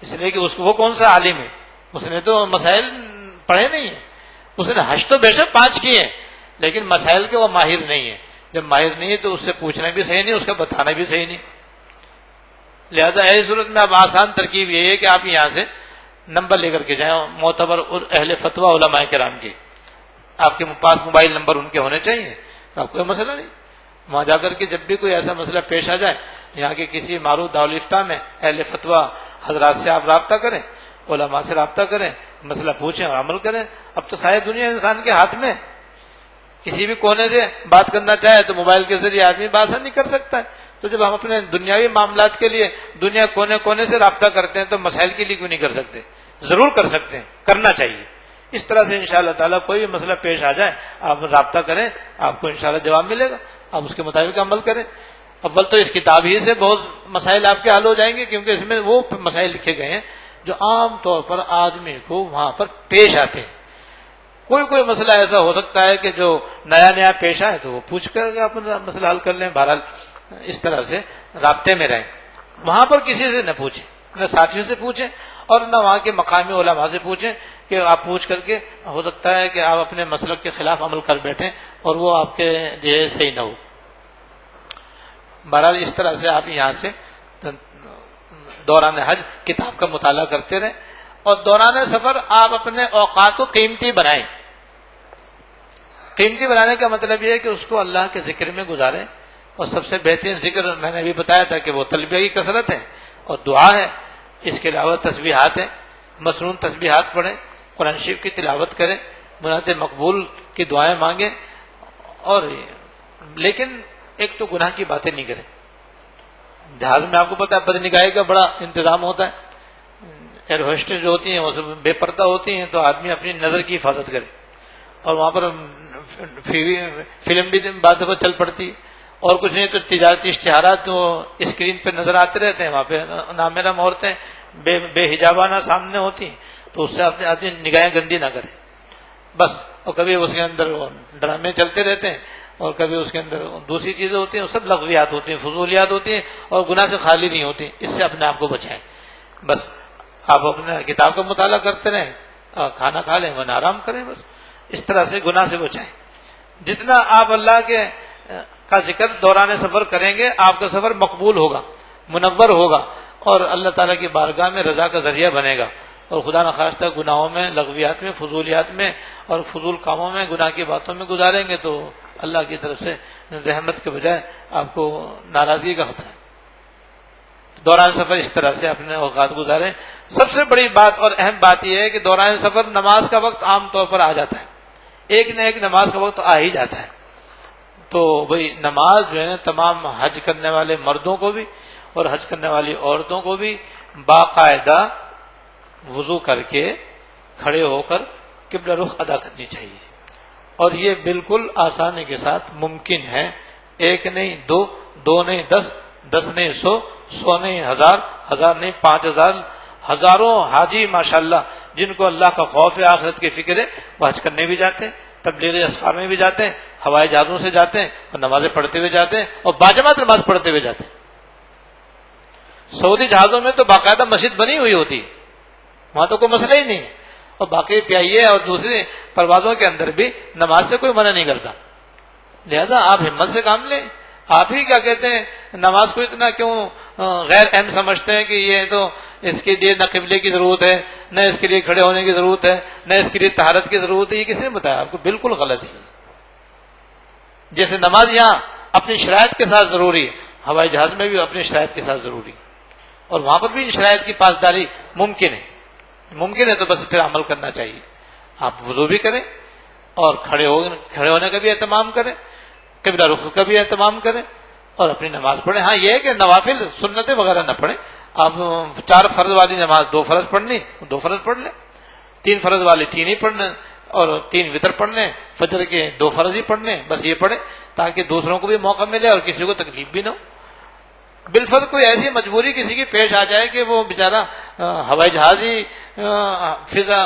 اس لیے کہ وہ کون سا عالم ہے، اس نے تو مسائل پڑھے نہیں ہیں. اس نے حج تو بے شک 5 کیے ہیں، لیکن مسائل کے وہ ماہر نہیں ہے. جب ماہر نہیں ہے تو اس سے پوچھنا بھی صحیح نہیں، اس کا بتانا بھی صحیح نہیں. لہذا ایسی صورت میں اب آسان ترکیب یہ ہے کہ آپ یہاں سے نمبر لے کر کے جائیں معتبر اہل فتویٰ علماء کرام کے، آپ کے پاس موبائل نمبر ان کے ہونے چاہیے، تو آپ کوئی مسئلہ نہیں. وہاں جا کر کے جب بھی کوئی ایسا مسئلہ پیش آ جائے، یہاں کے کسی معروف دارالفتہ میں اہل فتویٰ حضرات سے آپ رابطہ کریں، علماء سے رابطہ کریں، مسئلہ پوچھیں اور عمل کریں. اب تو ساری دنیا انسان کے ہاتھ میں، کسی بھی کونے سے بات کرنا چاہے تو موبائل کے ذریعے آدمی بآسانی نہیں کر سکتا ہے. تو جب ہم اپنے دنیاوی معاملات کے لیے دنیا کونے کونے سے رابطہ کرتے ہیں تو مسائل کے لیے کیوں نہیں کر سکتے؟ ضرور کر سکتے ہیں، کرنا چاہیے. اس طرح سے انشاءاللہ تعالیٰ کوئی بھی مسئلہ پیش آ جائے آپ رابطہ کریں، آپ کو انشاءاللہ جواب ملے گا، آپ اس کے مطابق عمل کریں. اول تو اس کتاب ہی سے بہت مسائل آپ کے حل ہو جائیں گے، کیونکہ اس میں وہ مسائل لکھے گئے ہیں جو عام طور پر آدمی کو وہاں پر پیش آتے ہیں. کوئی مسئلہ ایسا ہو سکتا ہے کہ جو نیا پیش آئے تو وہ پوچھ کر اپنا مسئلہ حل کر لیں. بہرحال اس طرح سے رابطے میں رہیں، وہاں پر کسی سے نہ پوچھیں، نہ ساتھیوں سے پوچھیں اور نہ وہاں کے مقامی علماء سے پوچھیں کہ آپ پوچھ کر کے ہو سکتا ہے کہ آپ اپنے مسلک کے خلاف عمل کر بیٹھیں اور وہ آپ کے لیے صحیح نہ ہو. بہرحال اس طرح سے آپ یہاں سے دوران حج کتاب کا مطالعہ کرتے رہیں، اور دوران سفر آپ اپنے اوقات کو قیمتی بنائیں. قیمتی بنانے کا مطلب یہ ہے کہ اس کو اللہ کے ذکر میں گزاریں، اور سب سے بہترین ذکر میں نے ابھی بتایا تھا کہ وہ تلبیہ کی کثرت ہے اور دعا ہے. اس کے علاوہ تسبیحات ہیں، مسنون تسبیحات پڑھیں، قرآن شریف کی تلاوت کریں، منات مقبول کی دعائیں مانگیں. اور لیکن ایک تو گناہ کی باتیں نہیں کریں. جہاز میں آپ کو پتا ہے بدنگاہی کا بڑا انتظام ہوتا ہے. ایئر ہوسٹس جو ہوتی ہیں وہ سب بے پردہ ہوتی ہیں، تو آدمی اپنی نظر کی حفاظت کرے. اور وہاں پر فلم بھی بعض دفعہ چل پڑتی ہے، اور کچھ نہیں تو تجارتی اشتہارات تو اسکرین پہ نظر آتے رہتے ہیں. وہاں پہ نامحرم عورتیں بے حجابانہ سامنے ہوتی ہیں، تو اس سے آدمی نگاہیں گندی نہ کرے بس. اور کبھی اس کے اندر ڈرامے چلتے رہتے ہیں، اور کبھی اس کے اندر دوسری چیزیں ہوتی ہیں، سب لغویات ہوتی ہیں، فضولیات ہوتی ہیں، اور گناہ سے خالی نہیں ہوتی. اس سے اپنے آپ کو بچائیں. بس آپ اپنے کتاب کا مطالعہ کرتے رہیں، کھانا کھا لیں، ورنہ آرام کریں. بس اس طرح سے گناہ سے بچائیں. جتنا آپ اللہ کے کا ذکر دوران سفر کریں گے، آپ کا سفر مقبول ہوگا، منور ہوگا، اور اللہ تعالیٰ کی بارگاہ میں رضا کا ذریعہ بنے گا. اور خدا نخواستہ گناہوں میں، لغویات میں، فضولیات میں اور فضول کاموں میں، گناہ کی باتوں میں گزاریں گے تو اللہ کی طرف سے رحمت کے بجائے آپ کو ناراضگی کا خطرہ ہے. دوران سفر اس طرح سے اپنے اوقات گزاریں. سب سے بڑی بات اور اہم بات یہ ہے کہ دوران سفر نماز کا وقت عام طور پر آ جاتا ہے، ایک نہ ایک نماز کا وقت آ ہی جاتا ہے. تو بھئی نماز جو ہے نا تمام حج کرنے والے مردوں کو بھی اور حج کرنے والی عورتوں کو بھی باقاعدہ وضو کر کے کھڑے ہو کر قبلہ رخ ادا کرنی چاہیے. اور یہ بالکل آسانی کے ساتھ ممکن ہے. 1 نہیں 2، 2 نہیں 10، 10 نہیں 100، 100 نہیں 1000، 1000 نہیں 5000. ہزاروں حاجی ماشاءاللہ جن کو اللہ کا خوف ہے، آخرت کی فکر ہے، وہ حج کرنے بھی جاتے ہیں، تبلیغی اسفار میں بھی جاتے ہیں، ہوائی جہازوں سے جاتے ہیں، اور نمازیں پڑھتے ہوئے جاتے ہیں، اور باجماعت نماز پڑھتے ہوئے جاتے ہیں. سعودی جہازوں میں تو باقاعدہ مسجد بنی ہوئی ہوتی ہے، وہاں تو کوئی مسئلہ ہی نہیں ہے. اور باقی پیائیے اور دوسری پروازوں کے اندر بھی نماز سے کوئی منع نہیں کرتا. لہذا آپ ہمت سے کام لیں. آپ ہی کیا کہتے ہیں نماز کو اتنا کیوں غیر اہم سمجھتے ہیں کہ یہ تو اس کے لیے نہ قبلے کی ضرورت ہے، نہ اس کے لیے کھڑے ہونے کی ضرورت ہے، نہ اس کے لیے طہارت کی ضرورت ہے. یہ کس نے بتایا آپ کو؟ بالکل غلط ہے. جیسے نماز یہاں اپنی شرائط کے ساتھ ضروری ہے، ہوائی جہاز میں بھی اپنی شرائط کے ساتھ ضروری ہے، اور وہاں پر بھی ان شرائط کی پاسداری ممکن ہے. تو بس پھر عمل کرنا چاہیے. آپ وضو بھی کریں اور کھڑے ہونے کا بھی اہتمام کریں. قبلہ رخ کا بھی اہتمام کریں اور اپنی نماز پڑھیں. ہاں یہ ہے کہ نوافل سنتیں وغیرہ نہ پڑھیں. آپ 4 فرض والی نماز 2 فرض پڑھنی 2 فرض پڑھ لیں, 3 فرض والی 3 ہی پڑھنے اور 3 وتر پڑھ لیں, فجر کے 2 فرض ہی پڑھ لیں, بس یہ پڑھیں تاکہ دوسروں کو بھی موقع ملے اور کسی کو تکلیف بھی نہ ہو. بالفرض کوئی ایسی مجبوری کسی کی پیش آ جائے کہ وہ بیچارہ ہوائی جہاز ہی فضا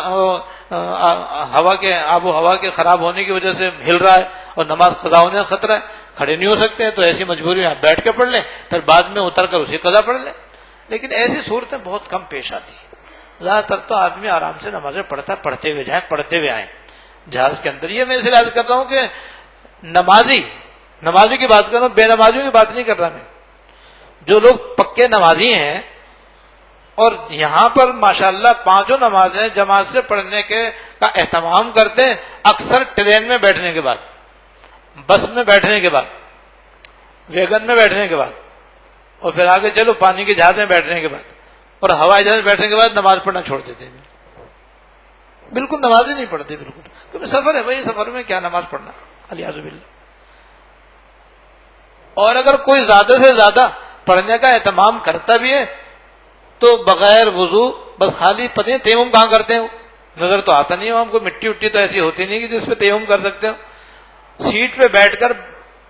ہوا کے آب و ہوا کے خراب ہونے کی وجہ سے ہل رہا ہے اور نماز قضا ہونے کا خطرہ ہے, کھڑے نہیں ہو سکتے ہیں, تو ایسی مجبوری میں آپ بیٹھ کے پڑھ لیں, پھر بعد میں اتر کر اسی قضا پڑھ لیں. لیکن ایسی صورتیں بہت کم پیش آتی ہیں. زیادہ تر تو آدمی آرام سے نمازیں پڑھتا, پڑھتے ہوئے جائیں, پڑھتے ہوئے آئیں جہاز کے اندر. یہ میں اس لیے عرض کر رہا ہوں کہ نمازی کی بات کر رہا ہوں, بے نمازیوں کی بات نہیں کر رہا میں. جو لوگ پکے نمازی ہیں اور یہاں پر ماشاءاللہ 5 نمازیں جماعت سے پڑھنے کا اہتمام کرتے ہیں, اکثر ٹرین میں بیٹھنے کے بعد, بس میں بیٹھنے کے بعد, ویگن میں بیٹھنے کے بعد, اور پھر آگے چلو پانی کے جہاز میں بیٹھنے کے بعد اور ہوائی جہاز میں بیٹھنے کے بعد نماز پڑھنا چھوڑ دیتے ہیں. بالکل نماز ہی نہیں پڑھتے بالکل, کیونکہ سفر ہے بھائی, سفر میں کیا نماز پڑھنا, الیاذ باللہ. اور اگر کوئی زیادہ سے زیادہ پڑھنے کا اہتمام کرتا بھی ہے تو بغیر وضو بس خالی پتہ نہیں تیمم کہاں کرتے ہیں, نظر تو آتا نہیں ہے ہم کو, مٹی وٹی تو ایسی ہوتی نہیں کہ جس پہ تیمم کر سکتے ہو. سیٹ پہ بیٹھ کر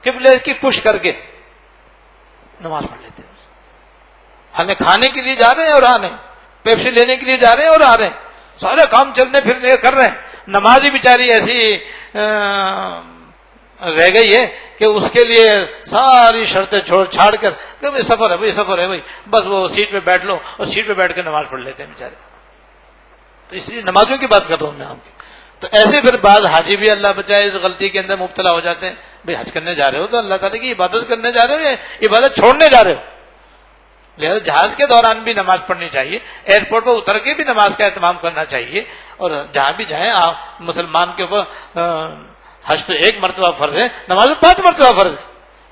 قبلے کی پش کر کے نماز پڑھ لیتے ہیں. ہمیں کھانے کے لیے جا رہے ہیں اور آ رہے ہیں, پیپسی لینے کے لیے جا رہے ہیں اور آ رہے ہیں, سارے کام چلنے پھرنے کر رہے ہیں. نماز ہی بیچاری ایسی رہ گئی ہے کہ اس کے لیے ساری شرطیں چھوڑ چھاڑ کر کہ سفر ہے بھائی, سفر ہے بھائی, بس وہ سیٹ پہ بیٹھ لو اور سیٹ پہ بیٹھ کے نماز پڑھ لیتے ہیں بیچارے. تو اس لیے نمازوں کی بات کر رہا ہوں میں آپ کی. تو ایسے پھر بعض حاجی بھی اللہ بچائے اس غلطی کے اندر مبتلا ہو جاتے ہیں. بھائی حج کرنے جا رہے ہو تو اللہ تعالیٰ کی عبادت کرنے جا رہے ہو یا عبادت چھوڑنے جا رہے ہو؟ لہٰذا جہاز کے دوران بھی نماز پڑھنی چاہیے, ایئرپورٹ پر اتر کے بھی نماز کا اہتمام کرنا چاہیے. اور جہاں بھی جائیں آپ, مسلمان کے اوپر حج تو 1 مرتبہ فرض ہے, نماز 5 مرتبہ فرض ہے,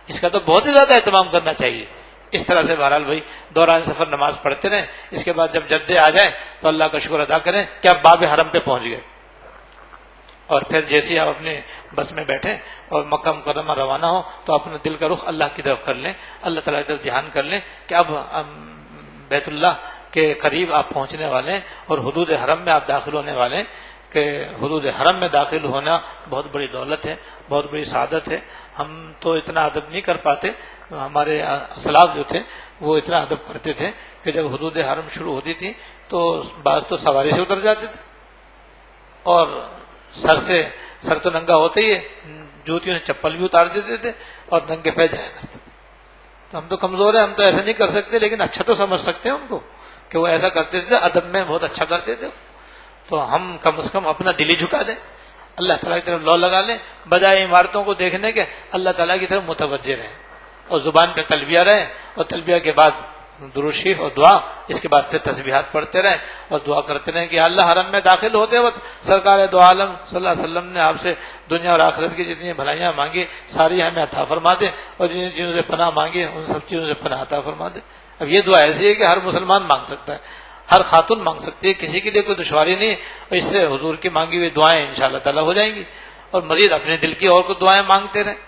اس کا تو بہت ہی زیادہ اہتمام کرنا چاہیے. اس طرح سے بہرحال بھائی دوران سفر نماز پڑھتے رہیں. اس کے بعد جب جدے آ جائیں تو اللہ کا شکر ادا کریں کہ آپ باب حرم پہ پہنچ گئے, اور پھر جیسے آپ اپنے بس میں بیٹھیں اور مکہ مکرمہ روانہ ہو تو اپنے دل کا رخ اللہ کی طرف کر لیں, اللہ تعالیٰ کی طرف دھیان کر لیں کہ اب بیت اللہ کے قریب آپ پہنچنے والے ہیں اور حدود حرم میں آپ داخل ہونے والے ہیں. کہ حدود حرم میں داخل ہونا بہت بڑی دولت ہے, بہت بڑی سعادت ہے. ہم تو اتنا ادب نہیں کر پاتے, ہمارے اسلاف جو تھے وہ اتنا ادب کرتے تھے کہ جب حدود حرم شروع ہوتی تھی تو بعض تو سواری سے اتر جاتے تھے اور سر تو ننگا ہوتے ہی, جوتیوں سے چپل بھی اتار دیتے تھے اور ننگے پہ جایا کرتے تھے. تو ہم تو کمزور ہیں, ہم تو ایسا نہیں کر سکتے, لیکن اچھا تو سمجھ سکتے ہیں ان کو کہ وہ ایسا کرتے تھے, ادب میں بہت اچھا کرتے تھے. تو ہم کم از کم اپنا دل ہی جھکا دیں, اللہ تعالیٰ کی طرف لو لگا لیں, بجائے عمارتوں کو دیکھنے کے اللہ تعالیٰ کی طرف متوجہ رہیں اور زبان پہ تلبیہ رہیں, اور تلبیہ کے بعد درود شریف اور دعا, اس کے بعد پھر تسبیحات پڑھتے رہیں اور دعا کرتے رہیں کہ اللہ حرم میں داخل ہوتے وقت سرکار دو عالم صلی اللہ علیہ وسلم نے آپ سے دنیا اور آخرت کی جتنی بھلائیاں مانگی ساری ہمیں عطا فرما دے, اور جن چیزوں سے پناہ مانگی ان سب چیزوں سے پناہ عطا فرما دے. اب یہ دعا ایسی ہے کہ ہر مسلمان مانگ سکتا ہے, ہر خاتون مانگ سکتی ہے, کسی کے لیے کوئی دشواری نہیں, اور اس سے حضور کی مانگی ہوئی دعائیں انشاءاللہ تعالیٰ ہو جائیں گی. اور مزید اپنے دل کی اور کو دعائیں مانگتے رہیں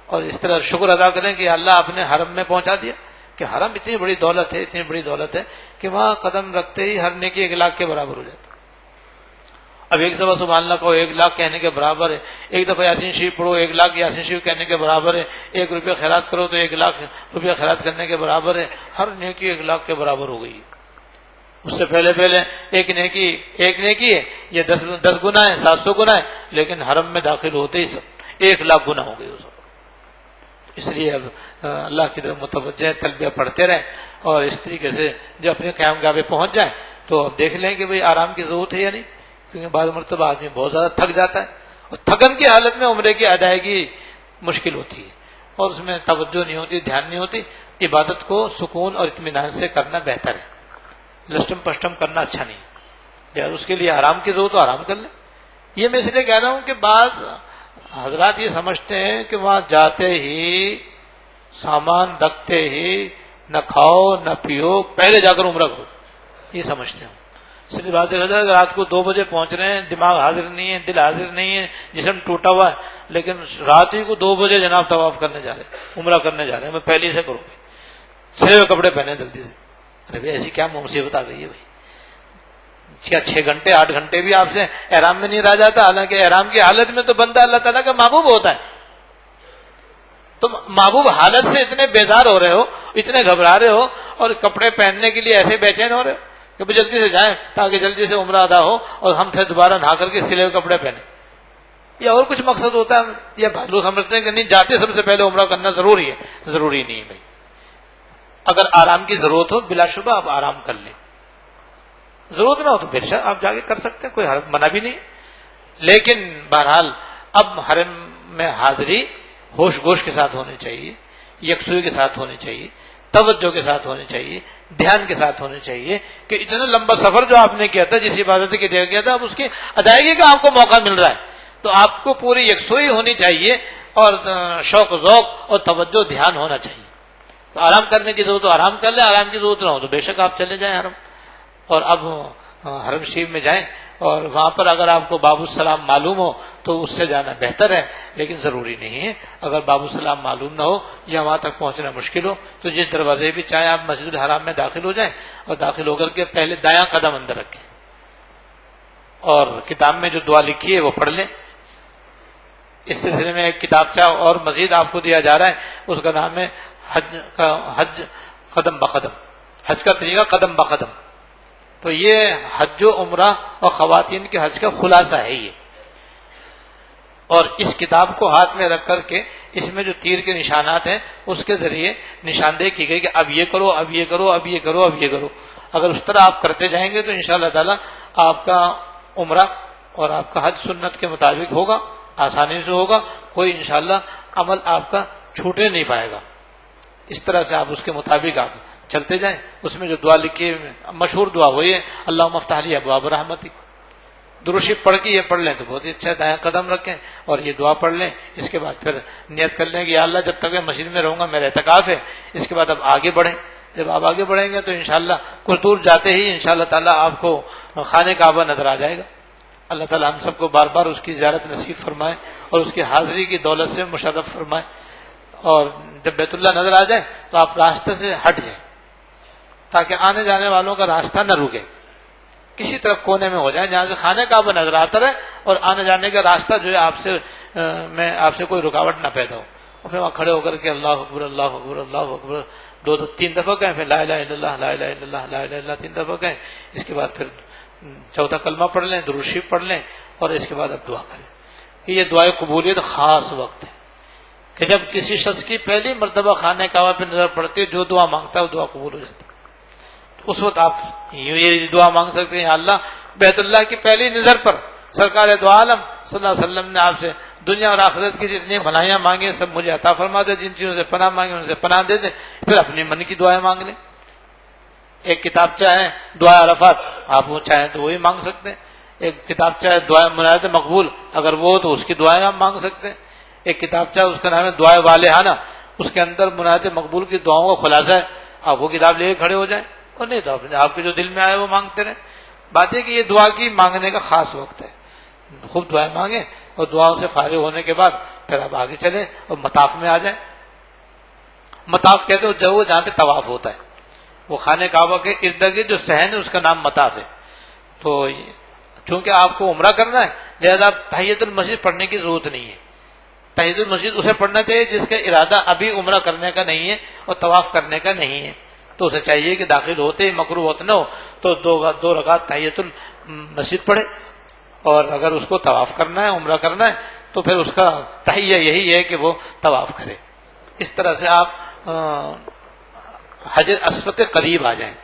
اور اس طرح شکر ادا کریں کہ اللہ اپنے حرم میں پہنچا دیا, کہ حرم اتنی بڑی دولت ہے, اتنی بڑی دولت ہے کہ وہاں قدم رکھتے ہی ہر نیکی 1 لاکھ کے برابر ہو جاتا ہے. اب ایک دفعہ سبحان اللہ کہو 1 لاکھ کہنے کے برابر ہے, ایک دفعہ یاسین شریف پڑھو 1 لاکھ یاسین شریف کہنے کے برابر ہے, 1 روپیہ خیرات کرو تو 1 لاکھ روپیہ خیرات کرنے کے برابر ہے. ہر نیکی 1 لاکھ کے برابر ہو گئی. اس سے پہلے ایک نیکی ہے یہ 10 گنا ہے, 700 گنا ہے, لیکن حرم میں داخل ہوتے ہی 1 لاکھ گنا ہو گئی اس وقت. اس لیے اب اللہ کی طرف متوجہ تلبیہ پڑھتے رہیں, اور اس طریقے سے جب اپنے قیام گاہ پہ پہنچ جائیں تو اب دیکھ لیں کہ بھئی آرام کی ضرورت ہے یا نہیں, کیونکہ بعض مرتبہ آدمی بہت زیادہ تھک جاتا ہے, اور تھکن کی حالت میں عمرے کی ادائیگی مشکل ہوتی ہے اور اس میں توجہ نہیں ہوتی, دھیان نہیں ہوتی. عبادت کو سکون اور اطمینان سے کرنا بہتر ہے, لسٹم پشٹم کرنا اچھا نہیں. یار اس کے لیے آرام کی ضرورت تو آرام کر لیں. یہ میں اس لیے کہہ رہا ہوں کہ بعض حضرات یہ سمجھتے ہیں کہ وہاں جاتے ہی سامان رکھتے ہی نہ کھاؤ نہ پیو, پہلے جا کر عمرہ کرو, یہ سمجھتے ہیں. صرف بات دیکھا جائے رات کو 2 بجے پہنچ رہے ہیں, دماغ حاضر نہیں ہے, دل حاضر نہیں ہے, جسم ٹوٹا ہوا ہے, لیکن رات ہی کو 2 بجے جناب طواف کرنے جا رہے ہیں، عمرہ کرنے جا رہے ہیں، میں پہلے سے کروں گی، سلے ہوئے کپڑے پہنے جلدی سے. ارے بھائی ایسی کیا مصیبت آ گئی ہے بھائی؟ کیا 6 گھنٹے 8 گھنٹے بھی آپ سے احرام میں نہیں رہ جاتا؟ حالانکہ احرام کی حالت میں تو بندہ اللہ تعالیٰ کا محبوب ہوتا ہے. تم محبوب حالت سے اتنے بیزار ہو رہے ہو، اتنے گھبرا رہے ہو، اور کپڑے پہننے کے لیے ایسے بے چین ہو رہے ہو کہ جلدی سے جائیں تاکہ جلدی سے عمرہ ادا ہو اور ہم پھر دوبارہ نہا کر کے سلے ہوئے کپڑے پہنیں. یا اور کچھ مقصد ہوتا ہے؟ یا لوگ سمجھتے ہیں کہ نہیں جاتے سب سے پہلے عمرہ کرنا ضروری ہے. ضروری نہیں ہے بھائی. اگر آرام کی ضرورت ہو بلا شبہ آپ آرام کر لیں، ضرورت نہ ہو تو بے شک آپ جا کے کر سکتے ہیں، کوئی منع بھی نہیں. لیکن بہرحال اب حرم میں حاضری ہوش گوش کے ساتھ ہونی چاہیے، یکسوئی کے ساتھ ہونی چاہیے، توجہ کے ساتھ ہونی چاہیے، دھیان کے ساتھ ہونی چاہیے کہ اتنا لمبا سفر جو آپ نے کیا تھا، جس عبادت کے لیے کیا تھا، اب اس کی ادائیگی کا آپ کو موقع مل رہا ہے، تو آپ کو پوری یکسوئی ہونی چاہیے اور شوق ذوق اور توجہ دھیان ہونا چاہیے. تو آرام کرنے کی ضرورت ہو آرام کر لیں، آرام کی ضرورت نہ ہو تو بے شک آپ چلے جائیں حرم. اور اب حرم شریف میں جائیں، اور وہاں پر اگر آپ کو باب السلام معلوم ہو تو اس سے جانا بہتر ہے، لیکن ضروری نہیں ہے. اگر باب السلام معلوم نہ ہو یا وہاں تک پہنچنا مشکل ہو تو جس دروازے بھی چاہیں آپ مسجد الحرام میں داخل ہو جائیں، اور داخل ہو کر کے پہلے دایاں قدم اندر رکھیں اور کتاب میں جو دعا لکھی ہے وہ پڑھ لیں. اس سلسلے میں ایک کتابچہ اور مزید آپ کو دیا جا رہا ہے، اس کا نام ہے حج قدم بقدم، حج کا طریقہ قدم بقدم. تو یہ حج و عمرہ اور خواتین کے حج کا خلاصہ ہے یہ. اور اس کتاب کو ہاتھ میں رکھ کر کے اس میں جو تیر کے نشانات ہیں اس کے ذریعے نشاندہی کی گئی کہ اب یہ کرو، اب یہ کرو، اب یہ کرو، اب یہ کرو. اگر اس طرح آپ کرتے جائیں گے تو انشاءاللہ تعالی آپ کا عمرہ اور آپ کا حج سنت کے مطابق ہوگا، آسانی سے ہوگا، کوئی انشاءاللہ عمل آپ کا چھوٹے نہیں پائے گا. اس طرح سے آپ اس کے مطابق آپ چلتے جائیں. اس میں جو دعا لکھی ہے مشہور دعا وہی ہے اللہم افتح لی ابواب رحمتک. درود شریف پڑھ کے یہ پڑھ لیں تو بہت ہی اچھا، دایاں قدم رکھیں اور یہ دعا پڑھ لیں. اس کے بعد پھر نیت کر لیں کہ یا اللہ جب تک میں مسجد میں رہوں گا میرا اعتکاف ہے. اس کے بعد اب آگے بڑھیں. جب آپ آگے بڑھیں گے تو انشاءاللہ کچھ دور جاتے ہی انشاءاللہ تعالیٰ آپ کو خانہ کعبہ نظر آ جائے گا. اللہ تعالیٰ ہم سب کو بار بار اس کی زیارت نصیب فرمائے اور اس کی حاضری کی دولت سے مشرف فرمائے. اور جب بیت اللہ نظر آ جائے تو آپ راستے سے ہٹ جائیں تاکہ آنے جانے والوں کا راستہ نہ رکے. کسی طرف کونے میں ہو جائیں جہاں سے خانہ کعبہ نظر آتا رہے اور آنے جانے کا راستہ جو ہے آپ سے کوئی رکاوٹ نہ پیدا ہو. اور پھر وہاں کھڑے ہو کر کے اللہ اکبر اللہ اکبر اللہ اکبر 2-3 دفعہ کہیں، پھر لا الہ الا اللہ لا الہ الا اللہ لا الہ الا اللہ 3 دفعہ کہیں. اس کے بعد پھر چوتھا کلمہ پڑھ لیں، درود شریف پڑھ لیں اور اس کے بعد اب دعا کریں. کہ یہ دعائے قبولیت خاص وقت ہے کہ جب کسی شخص کی پہلی مرتبہ خانہ کعبہ پہ نظر پڑتی ہے، جو دعا مانگتا ہے وہ دعا قبول ہو جاتی ہے. اس وقت آپ یہ دعا مانگ سکتے ہیں، یا اللہ بیت اللہ کی پہلی نظر پر سرکار دو عالم صلی اللہ علیہ وسلم نے آپ سے دنیا اور آخرت کی جتنی بھلائیاں مانگی سب مجھے عطا فرما دے، جن چیزوں سے پناہ مانگی ان سے پناہ دے دے. پھر اپنی من کی دعائیں مانگ لیں. ایک کتاب چاہیں دعا عرفات، آپ وہ چاہیں تو وہی مانگ سکتے ہیں. ایک کتاب چاہے دعا مناجات مقبول، اگر وہ تو اس کی دعائیں آپ مانگ سکتے ہیں. ایک کتاب چاہے اس کا نام ہے دعائے والہانہ، اس کے اندر مناجات مقبول کی دعاؤں کا خلاصہ ہے. آپ وہ کتاب لے کے کھڑے ہو جائیں، اور نہیں تو آپ کے جو دل میں آئے وہ مانگتے رہیں. بات ہے کہ یہ دعا کی مانگنے کا خاص وقت ہے. خوب دعائیں مانگیں اور دعاؤں سے فارغ ہونے کے بعد پھر آپ آگے چلیں اور مطاف میں آ جائیں. مطاف کہتے ہو جب وہ جہاں پہ طواف ہوتا ہے، وہ خانہ کعبہ کے ارد گرد جو صحن ہے اس کا نام مطاف ہے. تو چونکہ آپ کو عمرہ کرنا ہے لہذا تحیۃ المسجد پڑھنے کی ضرورت نہیں ہے. تحیۃ المسجد اسے پڑھنا چاہیے جس کا ارادہ ابھی عمرہ کرنے کا نہیں ہے اور طواف کرنے کا نہیں ہے. تو اسے چاہیے کہ داخل ہوتے ہی مکروہ وقت نہ ہو تو 2 رکعت تحیۃ المسجد پڑھے. اور اگر اس کو طواف کرنا ہے، عمرہ کرنا ہے، تو پھر اس کا تحیہ یہی ہے کہ وہ طواف کرے. اس طرح سے آپ حجر اسود کے قریب آ جائیں.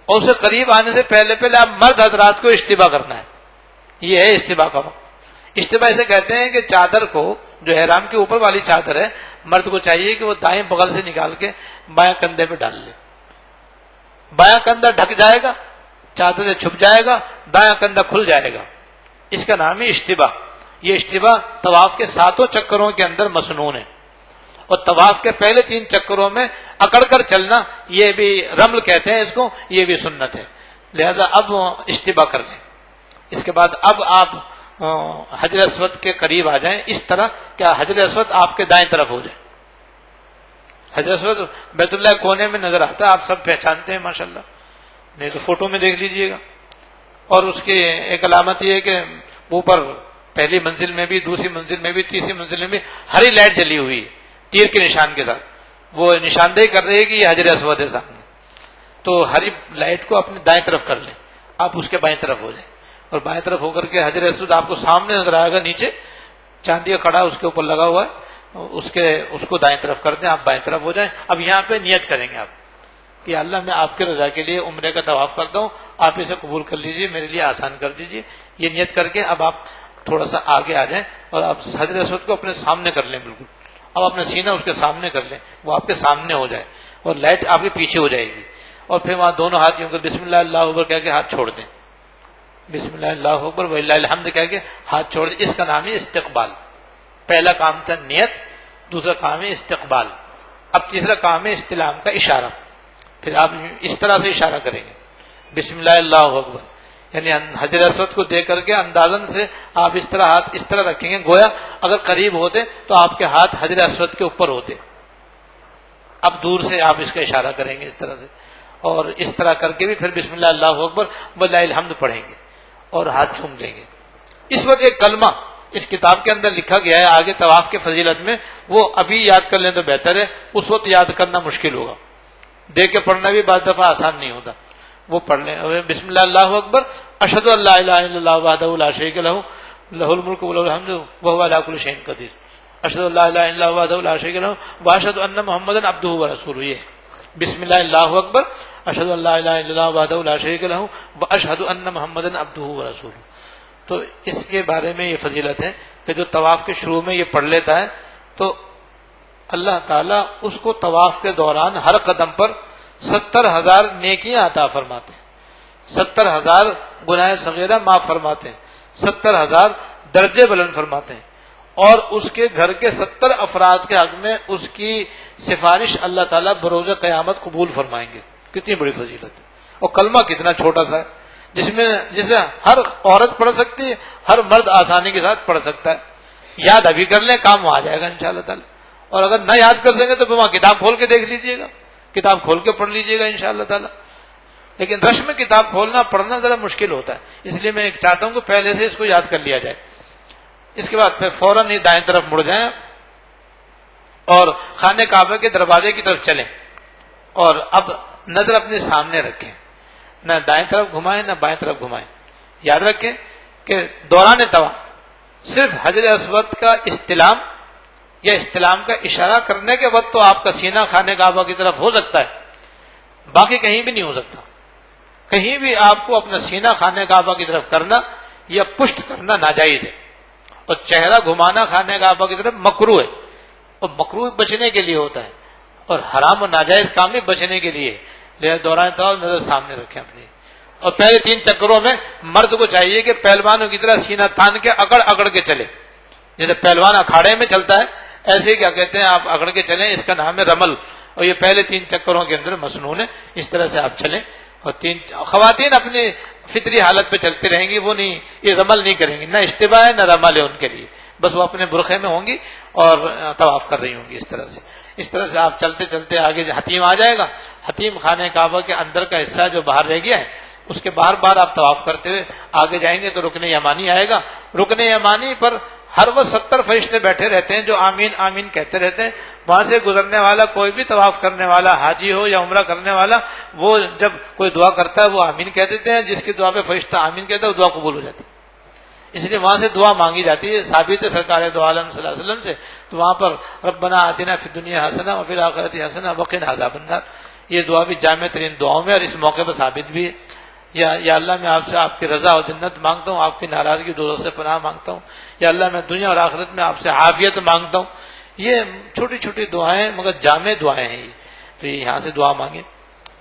اور اسے قریب آنے سے پہلے آپ مرد حضرات کو اجتباء کرنا ہے. یہ ہے اجتباء کا وقت. اجتباء اسے کہتے ہیں کہ چادر کو، جو احرام کے اوپر والی چادر ہے، مرد کو چاہیے کہ وہ دائیں بغل سے نکال کے بائیں کندھے پہ ڈال لے. بایاں کندھا ڈھک جائے گا، چادر سے چھپ جائے گا، دایاں کندھا کھل جائے گا. اس کا نام ہے اجتباء. یہ اجتباء طواف کے 7 چکروں کے اندر مسنون ہے. اور طواف کے پہلے 3 چکروں میں اکڑ کر چلنا، یہ بھی رمل کہتے ہیں اس کو، یہ بھی سنت ہے. لہذا اب اجتباء کر لیں. اس کے بعد اب آپ حجر اسود کے قریب آ جائیں اس طرح کہ حجر اسود آپ کے دائیں طرف ہو جائے. حجر اسود بیت اللہ کونے میں نظر آتا ہے, آپ سب پہچانتے ہیں ماشاءاللہ, نہیں تو فوٹو میں دیکھ لیجئے گا. اور اس کی ایک علامت یہ ہے کہ اوپر پہلی منزل میں بھی, دوسری منزل میں بھی, تیسری منزل میں بھی ہری لائٹ جلی ہوئی ہے تیر کے نشان کے ساتھ. وہ نشاندہی کر رہی ہے کہ یہ حجر اسود ہے سامنے. تو ہری لائٹ کو اپنے دائیں طرف کر لیں, آپ اس کے بائیں طرف ہو جائیں, اور بائیں طرف ہو کر کے حجر اسود آپ کو سامنے نظر آئے گا, نیچے چاندی کا کڑا اس کے اوپر لگا ہوا ہے, اس کو دائیں طرف کر دیں, آپ بائیں طرف ہو جائیں. اب یہاں پہ نیت کریں گے آپ کہ اللہ میں آپ کے رضا کے لیے عمرے کا طواف کرتا ہوں, آپ اسے قبول کر لیجئے, میرے لیے آسان کر دیجئے. یہ نیت کر کے اب آپ تھوڑا سا آگے آ جائیں اور آپ حجر اسود کو اپنے سامنے کر لیں. بالکل اب اپنا سینہ اس کے سامنے کر لیں, وہ آپ کے سامنے ہو جائے اور لائٹ آپ کے پیچھے ہو جائے گی. اور پھر وہاں دونوں ہاتھ یوں کر بسم اللہ اللہ اکبر کہہ کے ہاتھ چھوڑ دیں, بسم اللہ اللہ اکبر وللہ الحمد کہہ کے ہاتھ چھوڑ دیں. اس کا نام ہے استقبال. پہلا کام تھا نیت, دوسرا کام ہے استقبال, اب تیسرا کام ہے استلام کا اشارہ. پھر آپ اس طرح سے اشارہ کریں گے بسم اللہ اللہ اکبر, یعنی حجر اسود کو دیکھ کر کے اندازن سے آپ اس طرح ہاتھ اس طرح رکھیں گے, گویا اگر قریب ہوتے تو آپ کے ہاتھ حجر اسود کے اوپر ہوتے. اب دور سے آپ اس کا اشارہ کریں گے اس طرح سے, اور اس طرح کر کے بھی پھر بسم اللہ اللہ اکبر وللہ الحمد پڑھیں گے اور ہاتھ چھوم لیں گے. اس وقت ایک کلمہ اس کتاب کے اندر لکھا گیا ہے آگے طواف کی فضیلت میں, وہ ابھی یاد کر لیں تو بہتر ہے, اس وقت یاد کرنا مشکل ہوگا, دیکھ کے پڑھنا بھی بعض دفعہ آسان نہیں ہوتا. وہ پڑھ لیں بسم اللہ اللہ اکبر اشہد ان لا الہ الا اللہ وحدہ لا شریک لہ لہ الملک ولہ الحمد وہو علی کل شیء قدیر, اشہد ان لا الہ الا اللہ وحدہ لا شریک لہ واشہد ان محمدا عبدہ ورسولہ. یہ بسم اللہ اللہ اکبر اشہد ان لا الہ الا اللہ وحدہ لا شریک لہ واشہد ان محمدا عبدہ ورسولہ. تو اس کے بارے میں یہ فضیلت ہے کہ جو طواف کے شروع میں یہ پڑھ لیتا ہے تو اللہ تعالیٰ اس کو طواف کے دوران ہر قدم پر 70,000 نیکیاں عطا فرماتے ہیں, 70,000 گناہ صغیرہ معاف فرماتے ہیں, 70,000 درجے بلند فرماتے ہیں, اور اس کے گھر کے 70 افراد کے حق میں اس کی سفارش اللہ تعالیٰ بروز قیامت قبول فرمائیں گے. کتنی بڑی فضیلت ہے. اور کلمہ کتنا چھوٹا سا ہے جسے ہر عورت پڑھ سکتی ہے, ہر مرد آسانی کے ساتھ پڑھ سکتا ہے. یاد ابھی کر لیں, کام آ جائے گا انشاءاللہ تعالی. اور اگر نہ یاد کر دیں گے تو وہاں کتاب کھول کے دیکھ لیجئے گا, کتاب کھول کے پڑھ لیجئے گا انشاءاللہ تعالی. لیکن رش میں کتاب کھولنا پڑھنا ذرا مشکل ہوتا ہے, اس لیے میں چاہتا ہوں کہ پہلے سے اس کو یاد کر لیا جائے. اس کے بعد پھر فوراً ہی دائیں طرف مڑ جائیں اور خانہ کعبہ کے دروازے کی طرف چلیں, اور اب نظر اپنے سامنے رکھیں, نہ دائیں طرف گھمائیں نہ بائیں طرف گھمائیں. یاد رکھیں کہ دوران طواف صرف حجر اسود کا استلام یا استلام کا اشارہ کرنے کے وقت تو آپ کا سینہ خانہ کعبہ کی طرف ہو سکتا ہے, باقی کہیں بھی نہیں ہو سکتا. کہیں بھی آپ کو اپنا سینہ خانہ کعبہ کی طرف کرنا یا پشت کرنا ناجائز ہے, اور چہرہ گھمانا خانہ کعبہ کی طرف مکروہ ہے, اور مکروہ بچنے کے لیے ہوتا ہے, اور حرام و ناجائز کام بھی بچنے کے لیے. لہذا دوران طواف نظر سامنے رکھیں اپنی, اور پہلے 3 چکروں میں مرد کو چاہیے کہ پہلوانوں کی طرح سینہ تان کے اکڑ اکڑ کے چلے. جیسے پہلوان اکھاڑے میں چلتا ہے ایسے ہی کیا کہتے ہیں آپ اکڑ کے چلیں, اس کا نام ہے رمل, اور یہ پہلے 3 چکروں کے اندر مسنون ہے. اس طرح سے آپ چلیں, اور 3 خواتین اپنی فطری حالت پہ چلتی رہیں گی, وہ نہیں یہ رمل نہیں کریں گی, نہ اشتباہ ہے نہ رمل ہے ان کے لیے, بس وہ اپنے برقعے میں ہوں گی اور طواف کر رہی ہوں گی. اس طرح سے آپ چلتے چلتے آگے حتیم آ جائے گا. حتیم خانہ کعبہ کے اندر کا حصہ جو باہر رہ گیا ہے, اس کے بار بار آپ طواف کرتے ہوئے آگے جائیں گے تو رکن یمانی آئے گا. رکن یمانی پر ہر وہ 70 فرشتے بیٹھے رہتے ہیں جو آمین آمین کہتے رہتے ہیں. وہاں سے گزرنے والا کوئی بھی طواف کرنے والا حاجی ہو یا عمرہ کرنے والا, وہ جب کوئی دعا کرتا ہے وہ آمین کہہ دیتے ہیں, جس کی دعا پہ فرشتہ آمین کہتا ہے وہ دعا قبول ہو جاتی ہے. اس لیے وہاں سے دعا مانگی جاتی ہے, ثابت ہے سرکار دو عالم صلی اللہ علیہ وسلم سے. تو وہاں پر ربنا آتنا فی الدنیا حسنہ وفی الآخرۃ حسنہ وقنا عذاب النار, یہ دعا بھی جامع ترین دعاؤں میں, اور اس موقع پر ثابت بھی ہے. یا اللہ میں آپ سے آپ کی رضا اور جنت مانگتا ہوں, آپ کی ناراضگی دوزخ سے پناہ مانگتا ہوں. یا اللہ میں دنیا اور آخرت میں آپ سے عافیت مانگتا ہوں. یہ چھوٹی چھوٹی دعائیں مگر جامع دعائیں ہیں یہ. تو یہ یہاں سے دعا مانگیں,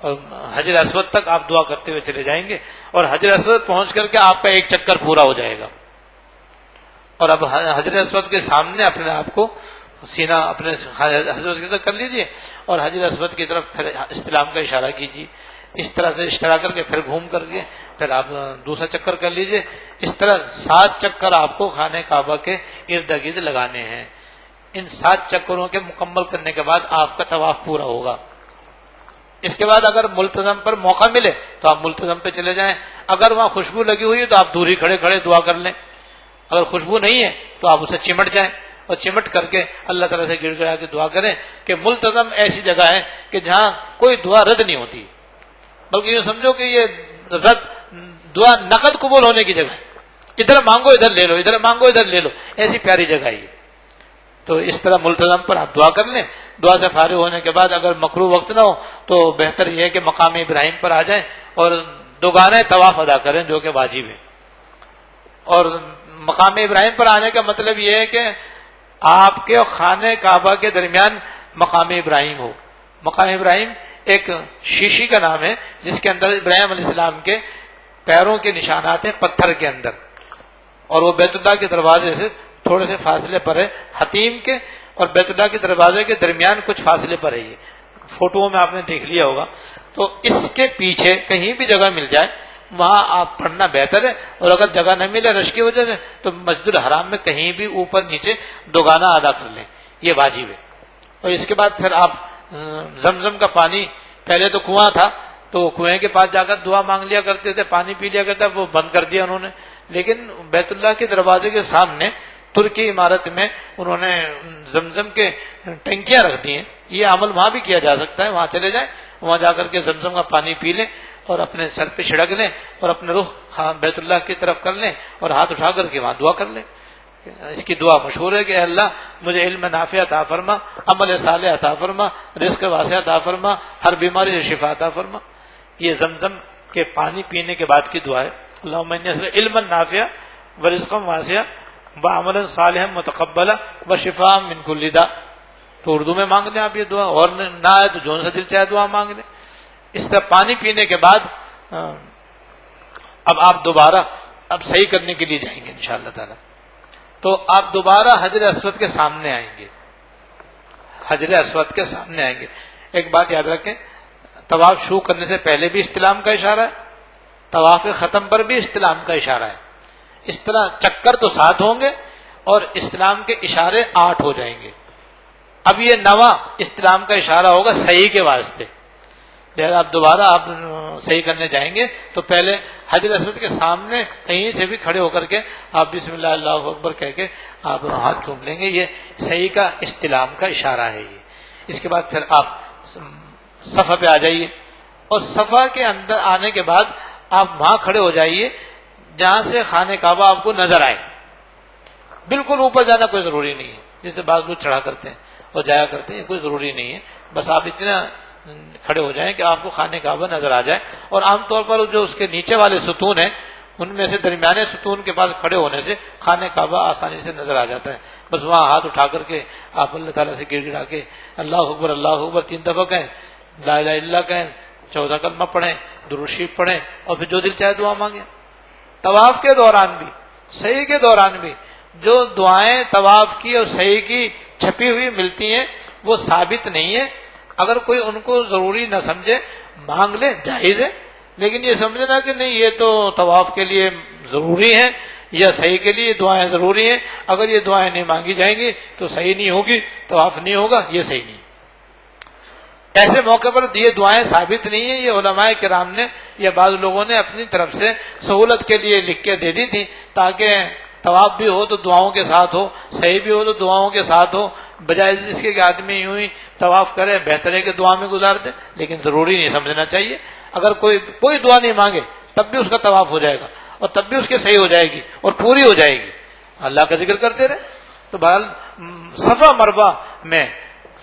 اور حجر اسود تک آپ دعا کرتے ہوئے چلے جائیں گے, اور حجر اسود پہنچ کر کے آپ کا ایک چکر پورا ہو جائے گا. اور اب حجر اسود کے سامنے اپنے آپ کو سینہ اپنے حجر اسود کی طرف کر لیجئے, اور حجر اسود کی طرف پھر استلام کا اشارہ کیجیے. اس طرح سے اشترا کر کے پھر گھوم کر کے پھر آپ دوسرا چکر کر لیجئے. اس طرح 7 چکر آپ کو خانہ کعبہ کے ارد گرد لگانے ہیں. ان 7 چکروں کے مکمل کرنے کے بعد آپ کا طواف پورا ہوگا. اس کے بعد اگر ملتزم پر موقع ملے تو آپ ملتزم پہ چلے جائیں. اگر وہاں خوشبو لگی ہوئی ہے تو آپ دور ہی کھڑے کھڑے دعا کر لیں. اگر خوشبو نہیں ہے تو آپ اسے چمٹ جائیں اور چمٹ کر کے اللہ تعالیٰ سے گڑ گڑا کے دعا کریں کہ ملتزم ایسی جگہ ہے کہ جہاں کوئی دعا رد نہیں ہوتی، بلکہ یہ سمجھو کہ یہ دعا نقد قبول ہونے کی جگہ ہے. ادھر مانگو ادھر لے لو، ادھر مانگو ادھر لے لو، ایسی پیاری جگہ ہے یہ. تو اس طرح ملتزم پر آپ دعا کر لیں. دعا سے فارغ ہونے کے بعد اگر مکروہ وقت نہ ہو تو بہتر یہ ہے کہ مقام ابراہیم پر آ جائیں اور دوگانے طواف ادا کریں جو کہ واجب ہے. اور مقام ابراہیم پر آنے کا مطلب یہ ہے کہ آپ کے خانہ کعبہ کے درمیان مقام ابراہیم ہو. مقام ابراہیم ایک شیشی کا نام ہے جس کے اندر ابراہیم علیہ السلام کے پیروں کے نشانات ہیں پتھر کے اندر، اور وہ بیت اللہ کے دروازے سے تھوڑے سے فاصلے پر ہے. حتیم کے اور بیت اللہ کے دروازے کے درمیان کچھ فاصلے پر ہے. یہ فوٹو میں آپ نے دیکھ لیا ہوگا. تو اس کے پیچھے کہیں بھی جگہ مل جائے وہاں آپ پڑھنا بہتر ہے. اور اگر جگہ نہ ملے رش کی وجہ سے تو مسجد الحرام میں کہیں بھی اوپر نیچے دوگانا ادا کر لیں، یہ واجب ہے. اور اس کے بعد پھر آپ زمزم کا پانی، پہلے تو کنواں تھا تو کنویں کے پاس جا کر دعا مانگ لیا کرتے تھے، پانی پی لیا کرتا، وہ بند کر دیا انہوں نے. لیکن بیت اللہ کے دروازے کے سامنے ترکی عمارت میں انہوں نے زمزم کے ٹنکیاں رکھ دی ہیں. یہ عمل وہاں بھی کیا جا سکتا ہے. وہاں چلے جائیں، وہاں جا کر کے زمزم کا پانی پی لیں اور اپنے سر پہ چھڑک لیں اور اپنے رخ بیت اللہ کی طرف کر لیں اور ہاتھ اٹھا کر کے وہاں دعا کر لیں. اس کی دعا مشہور ہے کہ اے اللہ مجھے علم نافع عطا فرما، عمل صالح عطا فرما، رزق واسع عطا فرما، ہر بیماری سے شفا عطا فرما. یہ زمزم کے پانی پینے کے بعد کی دعا ہے. اللہم انی اسألک علما نافعا ورزقا واسعا وعملا صالحا متقبلا وشفاء من کل داء. تو اردو میں مانگ لیں آپ یہ دعا، اور نہ آئے تو جون سے دل چاہے دعا مانگ لیں. اس طرح پانی پینے کے بعد اب آپ دوبارہ اب صحیح کرنے کے لیے جائیں گے انشاءاللہ تعالی. تو آپ دوبارہ حجر اسود کے سامنے آئیں گے. حجر اسود کے سامنے آئیں گے. ایک بات یاد رکھیں، طواف شروع کرنے سے پہلے بھی استلام کا اشارہ ہے، طواف ختم پر بھی استلام کا اشارہ ہے. اس طرح چکر تو 7 ہوں گے اور استلام کے اشارے 8 ہو جائیں گے. اب یہ 9واں استلام کا اشارہ ہوگا صحیح کے واسطے. لہذا آپ دوبارہ آپ صحیح کرنے جائیں گے تو پہلے حجر اسود کے سامنے کہیں سے بھی کھڑے ہو کر کے آپ بسم اللہ اللہ اکبر کہہ کے آپ ہاتھ چوم لیں گے. یہ صحیح کا استلام کا اشارہ ہے یہ. اس کے بعد پھر آپ صفا پہ آ جائیے اور صفا کے اندر آنے کے بعد آپ وہاں کھڑے ہو جائیے جہاں سے خانہ کعبہ آپ کو نظر آئے. بالکل اوپر جانا کوئی ضروری نہیں ہے، جسے بعض لوگ چڑھا کرتے ہیں اور جایا کرتے ہیں، کوئی ضروری نہیں ہے. بس آپ اتنا کھڑے ہو جائیں کہ آپ کو خانہ کعبہ نظر آ جائے. اور عام طور پر جو اس کے نیچے والے ستون ہیں ان میں سے درمیانے ستون کے پاس کھڑے ہونے سے خانہ کعبہ آسانی سے نظر آ جاتا ہے. بس وہاں ہاتھ اٹھا کر کے آپ اللہ تعالیٰ سے گڑ گڑا کے اللہ اکبر 3 دفعہ کہیں، لا الہ الا اللہ کہیں، 14 کلمہ پڑھیں، درود شریف پڑھیں اور پھر جو دل چاہے دعا مانگیں. طواف کے دوران بھی، صحیح کے دوران بھی جو دعائیں طواف کی اور صحیح کی چھپی ہوئی ملتی ہیں وہ ثابت نہیں ہے. اگر کوئی ان کو ضروری نہ سمجھے مانگ لے، جائز ہے. لیکن یہ سمجھنا کہ نہیں یہ تو طواف کے لیے ضروری ہے یا صحیح کے لیے دعائیں ضروری ہیں، اگر یہ دعائیں نہیں مانگی جائیں گی تو صحیح نہیں ہوگی، طواف نہیں ہوگا، یہ صحیح نہیں. ایسے موقع پر یہ دعائیں ثابت نہیں ہیں. یہ علماء کرام نے یا بعض لوگوں نے اپنی طرف سے سہولت کے لیے لکھ کے دے دی تھی تاکہ طواف بھی ہو تو دعاؤں کے ساتھ ہو، صحیح بھی ہو تو دعاؤں کے ساتھ ہو. بجائے اس کے کہ آدمی یوں ہی طواف کرے بہتر ہے کہ دعا میں گزار دے. لیکن ضروری نہیں سمجھنا چاہیے. اگر کوئی دعا نہیں مانگے تب بھی اس کا طواف ہو جائے گا اور تب بھی اس کی صحیح ہو جائے گی اور پوری ہو جائے گی. اللہ کا ذکر کرتے رہے. تو بہرحال صفا مروہ میں،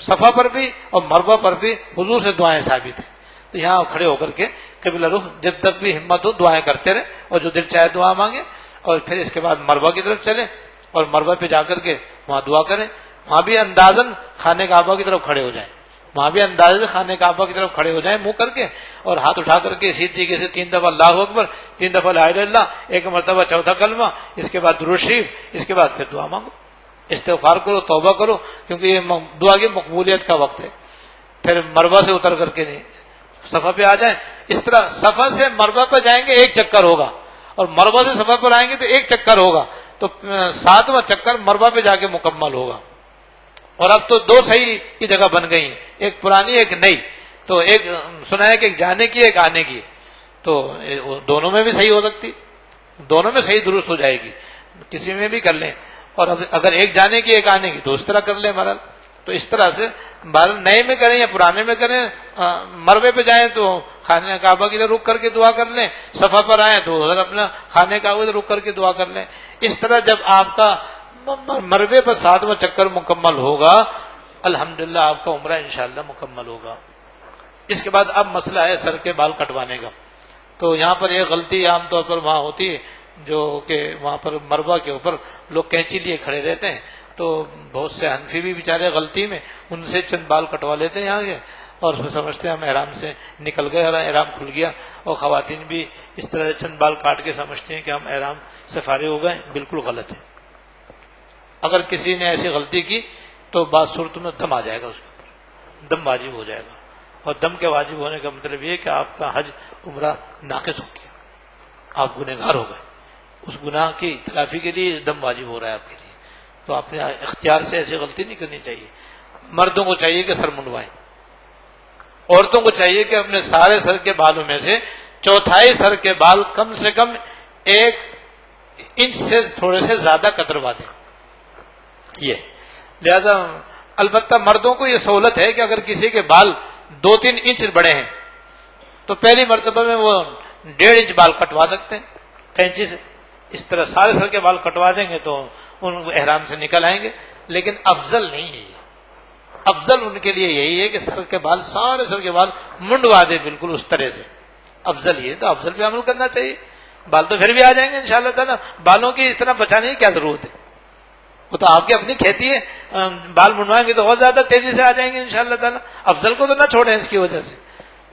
صفا پر بھی اور مروہ پر بھی حضور سے دعائیں ثابت ہیں. تو یہاں کھڑے ہو کر کے قبلہ رخ جب تک بھی ہمت ہو دعائیں کرتے رہے اور جو دل چاہے دعا مانگے. اور پھر اس کے بعد مروہ کی طرف چلیں اور مروہ پہ جا کر کے وہاں دعا کریں. وہاں بھی اندازاً خانہ کعبہ کی طرف کھڑے ہو جائیں. وہاں بھی اندازے خانہ کعبہ کی طرف کھڑے ہو جائیں منہ کر کے اور ہاتھ اٹھا کر کے اسی طریقے سے 3 دفعہ اللہ اکبر، 3 دفعہ لا الہ الا اللہ، 1 مرتبہ 14 کلمہ، اس کے بعد درود شریف، اس کے بعد پھر دعا مانگو، استغفار کرو، توبہ کرو، کیونکہ یہ دعا کی مقبولیت کا وقت ہے. پھر مروہ سے اتر کر کے نہیں صفا پہ آ جائیں. اس طرح صفا سے مروہ پہ جائیں گے ایک چکر ہوگا, اور مروہ سے صفا پر آئیں گے تو ایک چکر ہوگا, تو 7واں چکر مروہ پہ جا کے مکمل ہوگا. اور اب تو 2 صحیح کی جگہ بن گئی ہیں, ایک پرانی ایک نئی. تو ایک سنا ہے کہ ایک جانے کی ایک آنے کی, تو دونوں میں بھی صحیح ہو سکتی, دونوں میں صحیح درست ہو جائے گی, کسی میں بھی کر لیں. اور اگر ایک جانے کی ایک آنے کی تو اس طرح کر لیں بہرحال. تو اس طرح سے بہرحال نئے میں کریں یا پرانے میں کریں, مروے پہ جائیں تو خانہ کعبہ کی طرف رک کر کے دعا کر لیں, صفا پر آئیں تو ادھر اپنا خانہ کعبہ کی طرف رک کر کے دعا کر لیں. اس طرح جب آپ کا مروے پر 7واں چکر مکمل ہوگا, الحمدللہ آپ کا عمرہ انشاءاللہ مکمل ہوگا. اس کے بعد اب مسئلہ ہے سر کے بال کٹوانے کا. تو یہاں پر ایک غلطی عام طور پر وہاں ہوتی ہے, جو کہ وہاں پر مروہ کے اوپر لوگ کینچی لیے کھڑے رہتے ہیں, تو بہت سے حنفی بھی بیچارے غلطی میں ان سے چند بال کٹوا لیتے ہیں یہاں کے, اور سمجھتے ہیں ہم احرام سے نکل گئے اور احرام کھل گیا. اور خواتین بھی اس طرح چند بال کاٹ کے سمجھتے ہیں کہ ہم احرام سے فارغ ہو گئے. بالکل غلط ہے. اگر کسی نے ایسی غلطی کی تو بعض صورتوں میں دم آ جائے گا, اس کے اوپر دم واجب ہو جائے گا. اور دم کے واجب ہونے کا مطلب یہ کہ آپ کا حج عمرہ ناقص ہو گیا, آپ گنہگار ہو گئے. اس گناہ کی تلافی کے لیے دم واجب ہو رہا ہے آپ کے لیے. تو آپ نے اختیار سے ایسی غلطی نہیں کرنی چاہیے. مردوں کو چاہیے کہ سر منڈوائیں, عورتوں کو چاہیے کہ اپنے سارے سر کے بالوں میں سے 1/4 سر کے بال کم سے کم 1 انچ سے تھوڑے سے زیادہ کتروا دیں. یہ لہذا البتہ مردوں کو یہ سہولت ہے کہ اگر کسی کے بال 2-3 انچ بڑے ہیں تو پہلی مرتبہ میں وہ 1.5 انچ بال کٹوا سکتے ہیں کینچی سے. اس طرح سارے سر کے بال کٹوا دیں گے تو ان احرام سے نکل آئیں گے. لیکن افضل نہیں ہے یہ, افضل ان کے لیے یہی ہے کہ سر کے بال, سارے سر کے بال منڈوا دیں بالکل اس طرح سے. افضل یہ, تو افضل پہ عمل کرنا چاہیے. بال تو پھر بھی آ جائیں گے انشاءاللہ تعالیٰ, بالوں کی اتنا بچانے کی کیا ضرورت ہے, وہ تو آپ کی اپنی کھیتی ہے. بال منڈوائیں گے تو اور زیادہ تیزی سے آ جائیں گے انشاءاللہ تعالیٰ. افضل کو تو نہ چھوڑیں اس کی وجہ سے.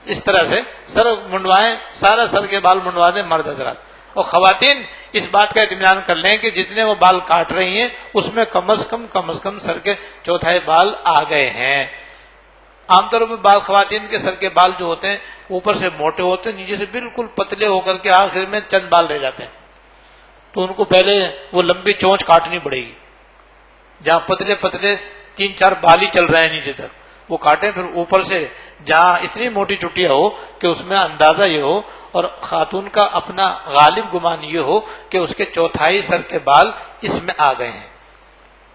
اس طرح سے سر منڈوائیں, سارا سر کے بال منڈوا دیں مرد حضرات. اور خواتین اس بات کا اطمینان کر لیں کہ جتنے وہ بال کاٹ رہی ہیں اس میں کم از کم سر کے 1/4 بال آ گئے ہیں. عام طور پر بعض خواتین کے سر کے بال جو ہوتے ہیں اوپر سے موٹے ہوتے ہیں, نیچے سے بالکل پتلے ہو کر کے آخر میں چند بال رہ جاتے ہیں. تو ان کو پہلے وہ لمبی چونچ کاٹنی پڑے گی. جہاں پتلے 3-4 بال ہی چل رہے ہیں نیچے تک, وہ کاٹیں. پھر اوپر سے جہاں اتنی موٹی چٹیاں ہو کہ اس میں اندازہ یہ ہو, اور خاتون کا اپنا غالب گمان یہ ہو کہ اس کے 1/4 سر کے بال اس میں آ گئے ہیں.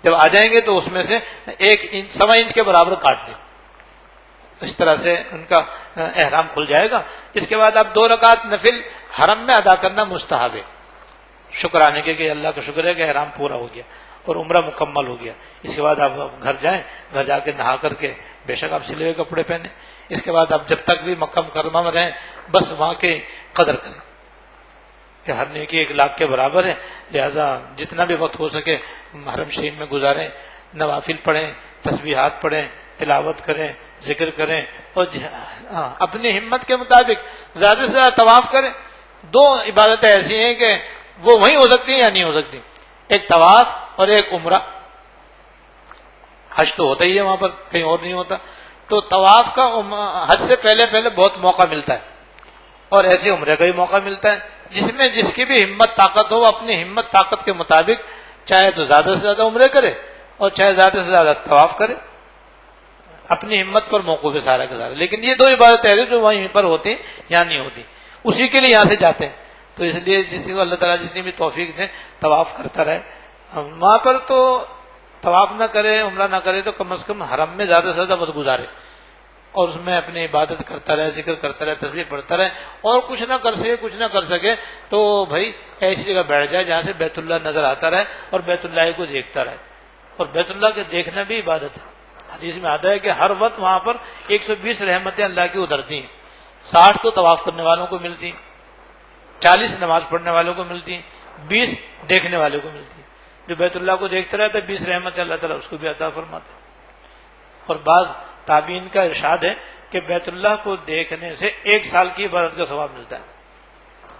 جب آ جائیں گے تو اس میں سے 1 انچ 1.25 انچ کے برابر کاٹ دیں. اس طرح سے ان کا احرام کھل جائے گا. اس کے بعد اب 2 رکعت نفل حرم میں ادا کرنا مستحب ہے, شکرانے کے کہ اللہ کا شکر ہے کہ احرام پورا ہو گیا اور عمرہ مکمل ہو گیا. اس کے بعد آپ گھر جائیں, گھر جا کے نہا کر کے بے شک آپ سلے ہوئے کپڑے پہنیں. اس کے بعد آپ جب تک بھی مکہ مکرمہ میں رہیں بس وہاں کی قدر کریں کہ ہر نیکی 1 لاکھ کے برابر ہے. لہذا جتنا بھی وقت ہو سکے حرم شریف میں گزاریں, نوافل پڑھیں, تسبیحات پڑھیں, تلاوت کریں, ذکر کریں, اور اپنی ہمت کے مطابق زیادہ سے زیادہ طواف کریں. 2 عبادتیں ایسی ہیں کہ وہ وہیں ہو سکتی ہیں یا نہیں ہو سکتی, ایک طواف اور ایک عمرہ. حج تو ہوتا ہی ہے وہاں پر, کہیں اور نہیں ہوتا. تو طواف کا حج سے پہلے بہت موقع ملتا ہے, اور ایسے عمرے کا بھی موقع ملتا ہے. جس میں جس کی بھی ہمت طاقت ہو, اپنی ہمت طاقت کے مطابق چاہے تو زیادہ سے زیادہ عمرے کرے اور چاہے زیادہ سے زیادہ طواف کرے, اپنی ہمت پر موقوف ہے سارا کا سارا. لیکن یہ 2 عبادتیں ہیں جو وہیں پر ہوتی ہیں, یہاں نہیں ہوتی. اسی کے لیے یہاں سے جاتے ہیں. تو اس لیے جس کو اللہ تعالیٰ جتنی بھی توفیق دے طواف کرتا رہے. وہاں پر تو طواف نہ کرے, عمرہ نہ کرے, تو کم از کم حرم میں زیادہ سے زیادہ وقت گزارے, اور اس میں اپنی عبادت کرتا رہے, ذکر کرتا رہے, تسبیح پڑھتا رہے. اور کچھ نہ کر سکے تو بھائی ایسی جگہ بیٹھ جائے جہاں سے بیت اللہ نظر آتا رہے اور بیت اللہ کو دیکھتا رہے. اور بیت اللہ کے دیکھنا بھی عبادت ہے. حدیث میں آتا ہے کہ ہر وقت وہاں پر 120 رحمتیں اللہ کی اترتی ہیں. 60 تو طواف کرنے والوں کو ملتی ہیں, 40 نماز پڑھنے والوں کو ملتی ہیں, 20 دیکھنے والوں کو ملتی ہیں. جو بیت اللہ کو دیکھتا رہتا ہے 20 رحمتیں اللہ تعالیٰ اس کو بھی عطا فرماتا ہے. اور بعض تابعین کا ارشاد ہے کہ بیت اللہ کو دیکھنے سے 1 سال کی عبادت کا ثواب ملتا ہے,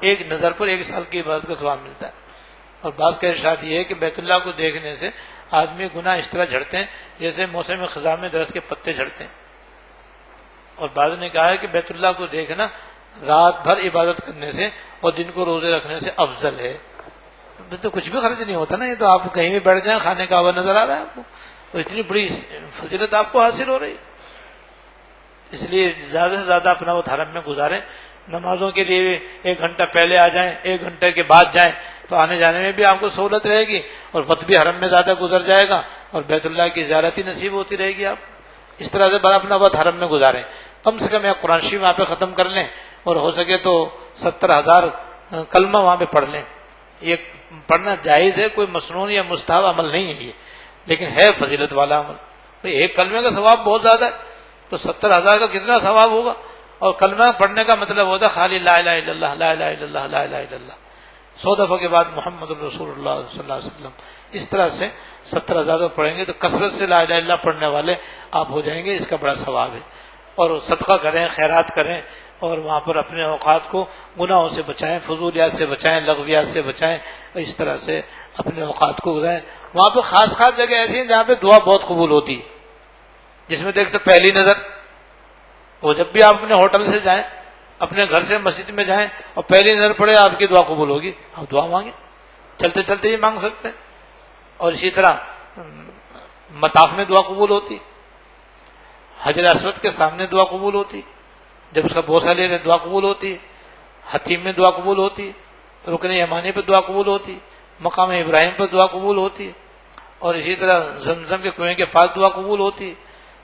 ایک نظر پر 1 سال کی عبادت کا ثواب ملتا ہے. اور بعض کا ارشاد یہ ہے کہ بیت اللہ کو دیکھنے سے آدمی گناہ اس طرح جھڑتے ہیں جیسے موسم خزاں میں درخت کے پتے جھڑتے ہیں. اور بعض نے کہا ہے کہ بیت اللہ کو دیکھنا رات بھر عبادت کرنے سے اور دن کو روزے رکھنے سے افضل ہے. تو کچھ بھی خرچ نہیں ہوتا نا, یہ تو آپ کہیں بھی بیٹھ جائیں کھانے کا ہوا نظر آ رہا ہے آپ کو, تو اتنی بڑی فضیلت آپ کو حاصل ہو رہی. اس لیے زیادہ سے زیادہ اپنا وہ حرم میں گزاریں. نمازوں کے لیے 1 گھنٹہ پہلے آ جائیں, 1 گھنٹے کے بعد جائیں, تو آنے جانے میں بھی آپ کو سہولت رہے گی اور وقت بھی حرم میں زیادہ گزر جائے گا اور بیت اللہ کی زیارت ہی نصیب ہوتی رہے گی. آپ اس طرح سے بڑا اپنا وقت حرم میں گزاریں. کم سے کم ایک قرآن شریف وہاں پہ ختم کر لیں اور ہو سکے تو 70,000 کلمہ وہاں پہ پڑھ لیں. یہ پڑھنا جائز ہے, کوئی مسنون یا مستحب عمل نہیں ہے یہ, لیکن ہے فضیلت والا عمل. ایک کلمے کا ثواب بہت زیادہ ہے, تو 70,000 کا کتنا ثواب ہوگا. اور کلمہ پڑھنے کا مطلب ہوتا ہے خالی لا الہ الا اللہ, لا الہ الا اللہ, لا الہ الا اللہ. 100 دفعہ کے بعد محمد الرسول اللہ صلی اللہ علیہ وسلم. اس طرح سے 70,000 پڑھیں گے تو کثرت سے لا الہ الا اللہ پڑھنے والے آپ ہو جائیں گے. اس کا بڑا ثواب ہے. اور صدقہ کریں, خیرات کریں, اور وہاں پر اپنے اوقات کو گناہوں سے بچائیں, فضولیات سے بچائیں, لغویات سے بچائیں, اور اس طرح سے اپنے اوقات کو گزاریں. وہاں پہ خاص جگہ ایسی ہیں جہاں پہ دعا بہت قبول ہوتی ہے, جس میں دیکھتے پہلی نظر, وہ جب بھی آپ اپنے ہوٹل سے جائیں, اپنے گھر سے مسجد میں جائیں اور پہلی نظر پڑے آپ کی دعا قبول ہوگی. آپ دعا مانگیں, چلتے چلتے ہی مانگ سکتے ہیں. اور اسی طرح مطاف میں دعا قبول ہوتی, حجر اسود کے سامنے دعا قبول ہوتی, جب اس کا بوسہ لے لیں دعا قبول ہوتی, حتیم میں دعا قبول ہوتی, رکن یمانی پہ دعا قبول ہوتی, مقام ابراہیم پر دعا قبول ہوتی, اور اسی طرح زمزم کے کنویں کے پاس دعا قبول ہوتی,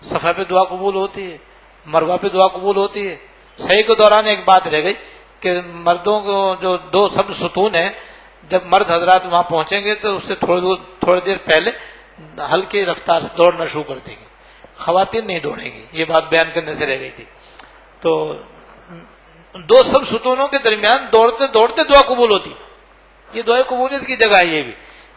صفا پہ دعا قبول ہوتی ہے, مروہ پہ دعا قبول ہوتی ہے. صحیح کے دوران ایک بات رہ گئی کہ مردوں کو جو 2 سب ستون ہیں, جب مرد حضرات وہاں پہنچیں گے تو اس سے تھوڑی دیر پہلے ہلکی رفتار سے دوڑنا شروع کر دیں گے, خواتین نہیں دوڑیں گی. یہ بات بیان کرنے سے رہ گئی تھی. تو 2 سب ستونوں کے درمیان دوڑتے دوڑتے دعا قبول ہوتی. یہ دعائے قبولیت کی جگہ ہے یہ بھی.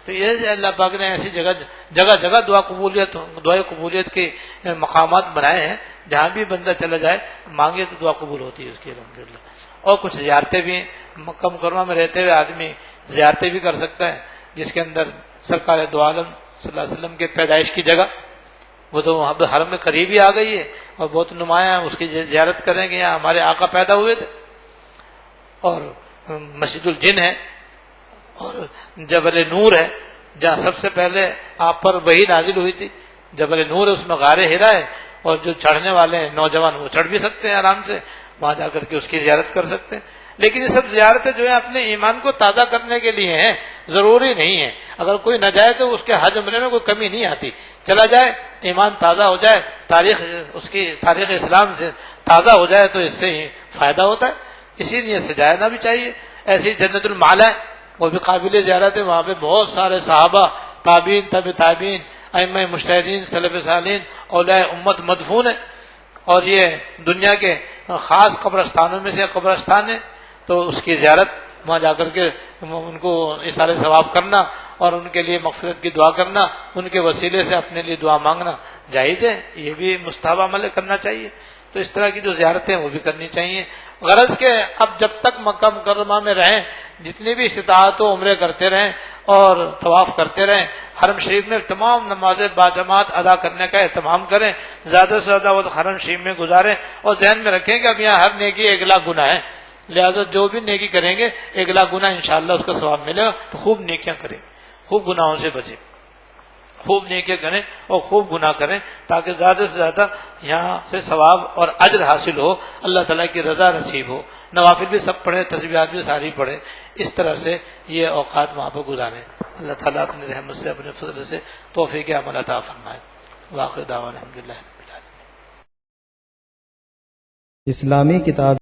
تو یہ اللہ پاک نے ایسی جگہ جگہ دعائے قبولیت کے مقامات بنائے ہیں, جہاں بھی بندہ چلا جائے مانگے تو دعا قبول ہوتی ہے اس کی الحمدللہ. اور کچھ زیارتیں بھی, مکہ مکرمہ میں رہتے ہوئے آدمی زیارتیں بھی کر سکتا ہے, جس کے اندر سرکار دو عالم صلی اللہ علیہ وسلم کے پیدائش کی جگہ, وہ تو وہاں پہ حرم میں قریب ہی آ گئی ہے اور بہت نمایاں, اس کی زیارت کریں کہ یہاں ہمارے آقا پیدا ہوئے تھے. اور مسجد الجن ہے, اور جبل نور ہے جہاں سب سے پہلے آپ پر وحی نازل ہوئی تھی. جبل نور ہے, اس میں غار حرا ہے, اور جو چڑھنے والے ہیں نوجوان وہ چڑھ بھی سکتے ہیں آرام سے, وہاں جا کر کے اس کی زیارت کر سکتے ہیں. لیکن یہ سب زیارتیں جو ہیں اپنے ایمان کو تازہ کرنے کے لیے ہیں, ضروری نہیں ہے. اگر کوئی نہ جائے تو اس کے حج عمرے میں کوئی کمی نہیں آتی, چلا جائے ایمان تازہ ہو جائے, اس کی تاریخ اسلام سے تازہ ہو جائے تو اس سے ہی فائدہ ہوتا ہے. اسی لیے سے جانا بھی چاہیے. ایسی جنت المعلا ہے, وہ بھی قابل زیارت ہے. وہاں پہ بہت سارے صحابہ, تابعین, تبع تابعین, ائمہ مجتہدین, سلف صالحین, اولیاء امت مدفون ہے. اور یہ دنیا کے خاص قبرستانوں میں سے قبرستان ہے, تو اس کی زیارت وہاں جا کر کے ان کو اثار ثواب کرنا اور ان کے لیے مغفرت کی دعا کرنا, ان کے وسیلے سے اپنے لیے دعا مانگنا جائز ہے. یہ بھی مستحب عمل کرنا چاہیے. تو اس طرح کی جو زیارتیں وہ بھی کرنی چاہیے. غرض کہ اب جب تک مکہ مکرمہ میں رہیں, جتنی بھی استطاعت و عمرے کرتے رہیں اور طواف کرتے رہیں, حرم شریف میں تمام نمازیں باجماعت ادا کرنے کا اہتمام کریں, زیادہ سے زیادہ وقت حرم شریف میں گزاریں, اور ذہن میں رکھیں کہ اب یہاں ہر نیکی 1,00,000 گناہ ہے, لہذا جو بھی نیکی کریں گے 1,00,000 گناہ انشاءاللہ اس کا ثواب ملے گا. تو خوب نیکیاں کریں, خوب گناہوں سے بچیں, خوب نیکیاں کریں اور خوب گناہ کریں, تاکہ زیادہ سے زیادہ یہاں سے ثواب اور اجر حاصل ہو, اللہ تعالیٰ کی رضا نصیب ہو. نوافل بھی سب پڑھیں, تسبیحات بھی ساری پڑھیں. اس طرح سے یہ اوقات وہاں پر گزاریں. اللہ تعالیٰ اپنے رحمت سے, اپنے فضل سے توفیق عمل عطا فرمائے. واخر دعوانا الحمدللہ رب العالمین. اسلامی کتاب